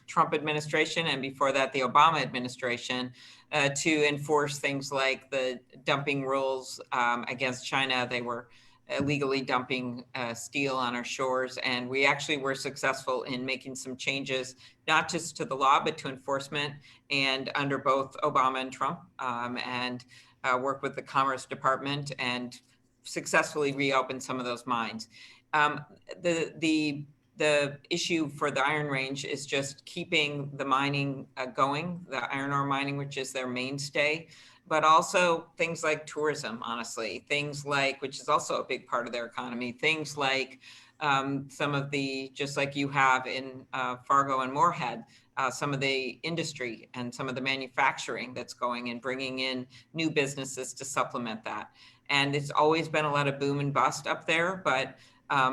Trump administration and before that the Obama administration to enforce things like the dumping rules against China. They were illegally dumping steel on our shores. And we actually were successful in making some changes, not just to the law, but to enforcement, and under both Obama and Trump, and work with the Commerce Department and successfully reopen some of those mines. The issue for the Iron Range is just keeping the mining going, the iron ore mining, which is their mainstay, but also things like tourism, honestly, things like, which is also a big part of their economy, things like some of the, just like you have in Fargo and Moorhead, some of the industry and some of the manufacturing that's going and bringing in new businesses to supplement that. And it's always been a lot of boom and bust up there, but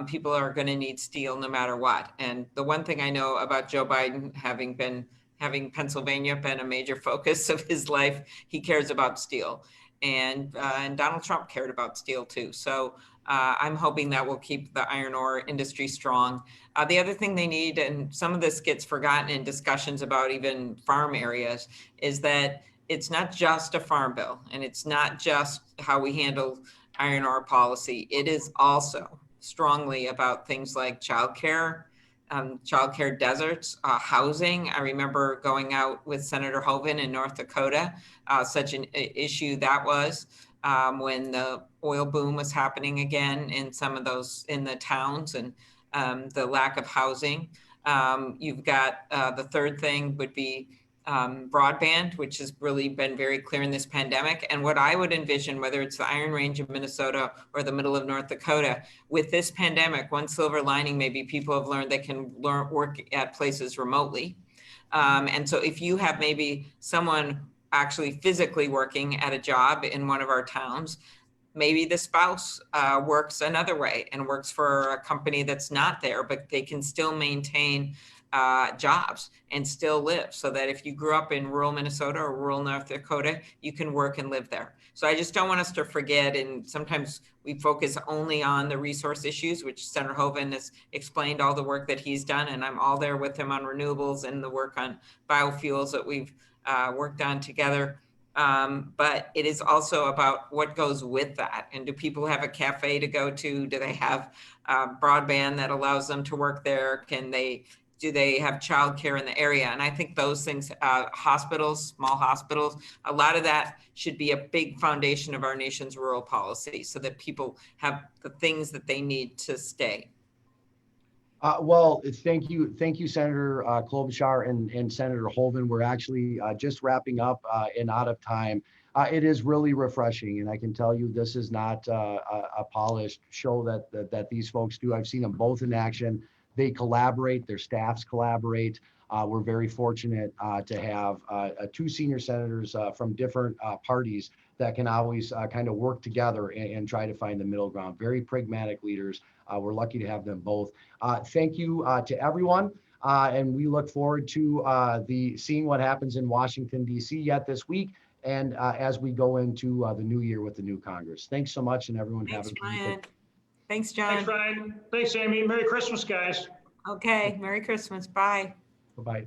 people are going to need steel no matter what. And the one thing I know about Joe Biden, having Pennsylvania been a major focus of his life, he cares about steel. And Donald Trump cared about steel too. So I'm hoping that will keep the iron ore industry strong. The other thing they need, and some of this gets forgotten in discussions about even farm areas, is that it's not just a farm bill and it's not just how we handle iron ore policy. It is also strongly about things like childcare, childcare deserts, housing. I remember going out with Senator Hoeven in North Dakota, such an issue that was when the oil boom was happening again in some of those, in the towns, and the lack of housing. You've got the third thing would be broadband, which has really been very clear in this pandemic. And what I would envision, whether it's the Iron Range of Minnesota or the middle of North Dakota, with this pandemic, one silver lining, maybe people have learned they can work at places remotely. And so if you have maybe someone actually physically working at a job in one of our towns, maybe the spouse works another way and works for a company that's not there, but they can still maintain jobs and still live, so that if you grew up in rural Minnesota or rural North Dakota, you can work and live there. So I just don't want us to forget, and sometimes we focus only on the resource issues, which Senator Hoeven has explained all the work that he's done, and I'm all there with him on renewables and the work on biofuels that we've worked on together. But it is also about what goes with that. And do people have a cafe to go to? Do they have broadband that allows them to work there? Do they have childcare in the area? And I think those things, hospitals, small hospitals, a lot of that should be a big foundation of our nation's rural policy, so that people have the things that they need to stay. Well, thank you, Senator Klobuchar and Senator Hoeven. We're actually just wrapping up and out of time. It is really refreshing, and I can tell you this is not a polished show that these folks do. I've seen them both in action. They collaborate, their staffs collaborate. We're very fortunate to have two senior senators from different parties that can always kind of work together and try to find the middle ground. Very pragmatic leaders. We're lucky to have them both. Thank you to everyone. And we look forward to seeing what happens in Washington, D.C. yet this week. And as we go into the new year with the new Congress. Thanks so much, and everyone have a good day. Thanks, John. Thanks, Ryan. Thanks, Amy. Merry Christmas, guys. Okay, Merry Christmas. Bye. Bye-bye.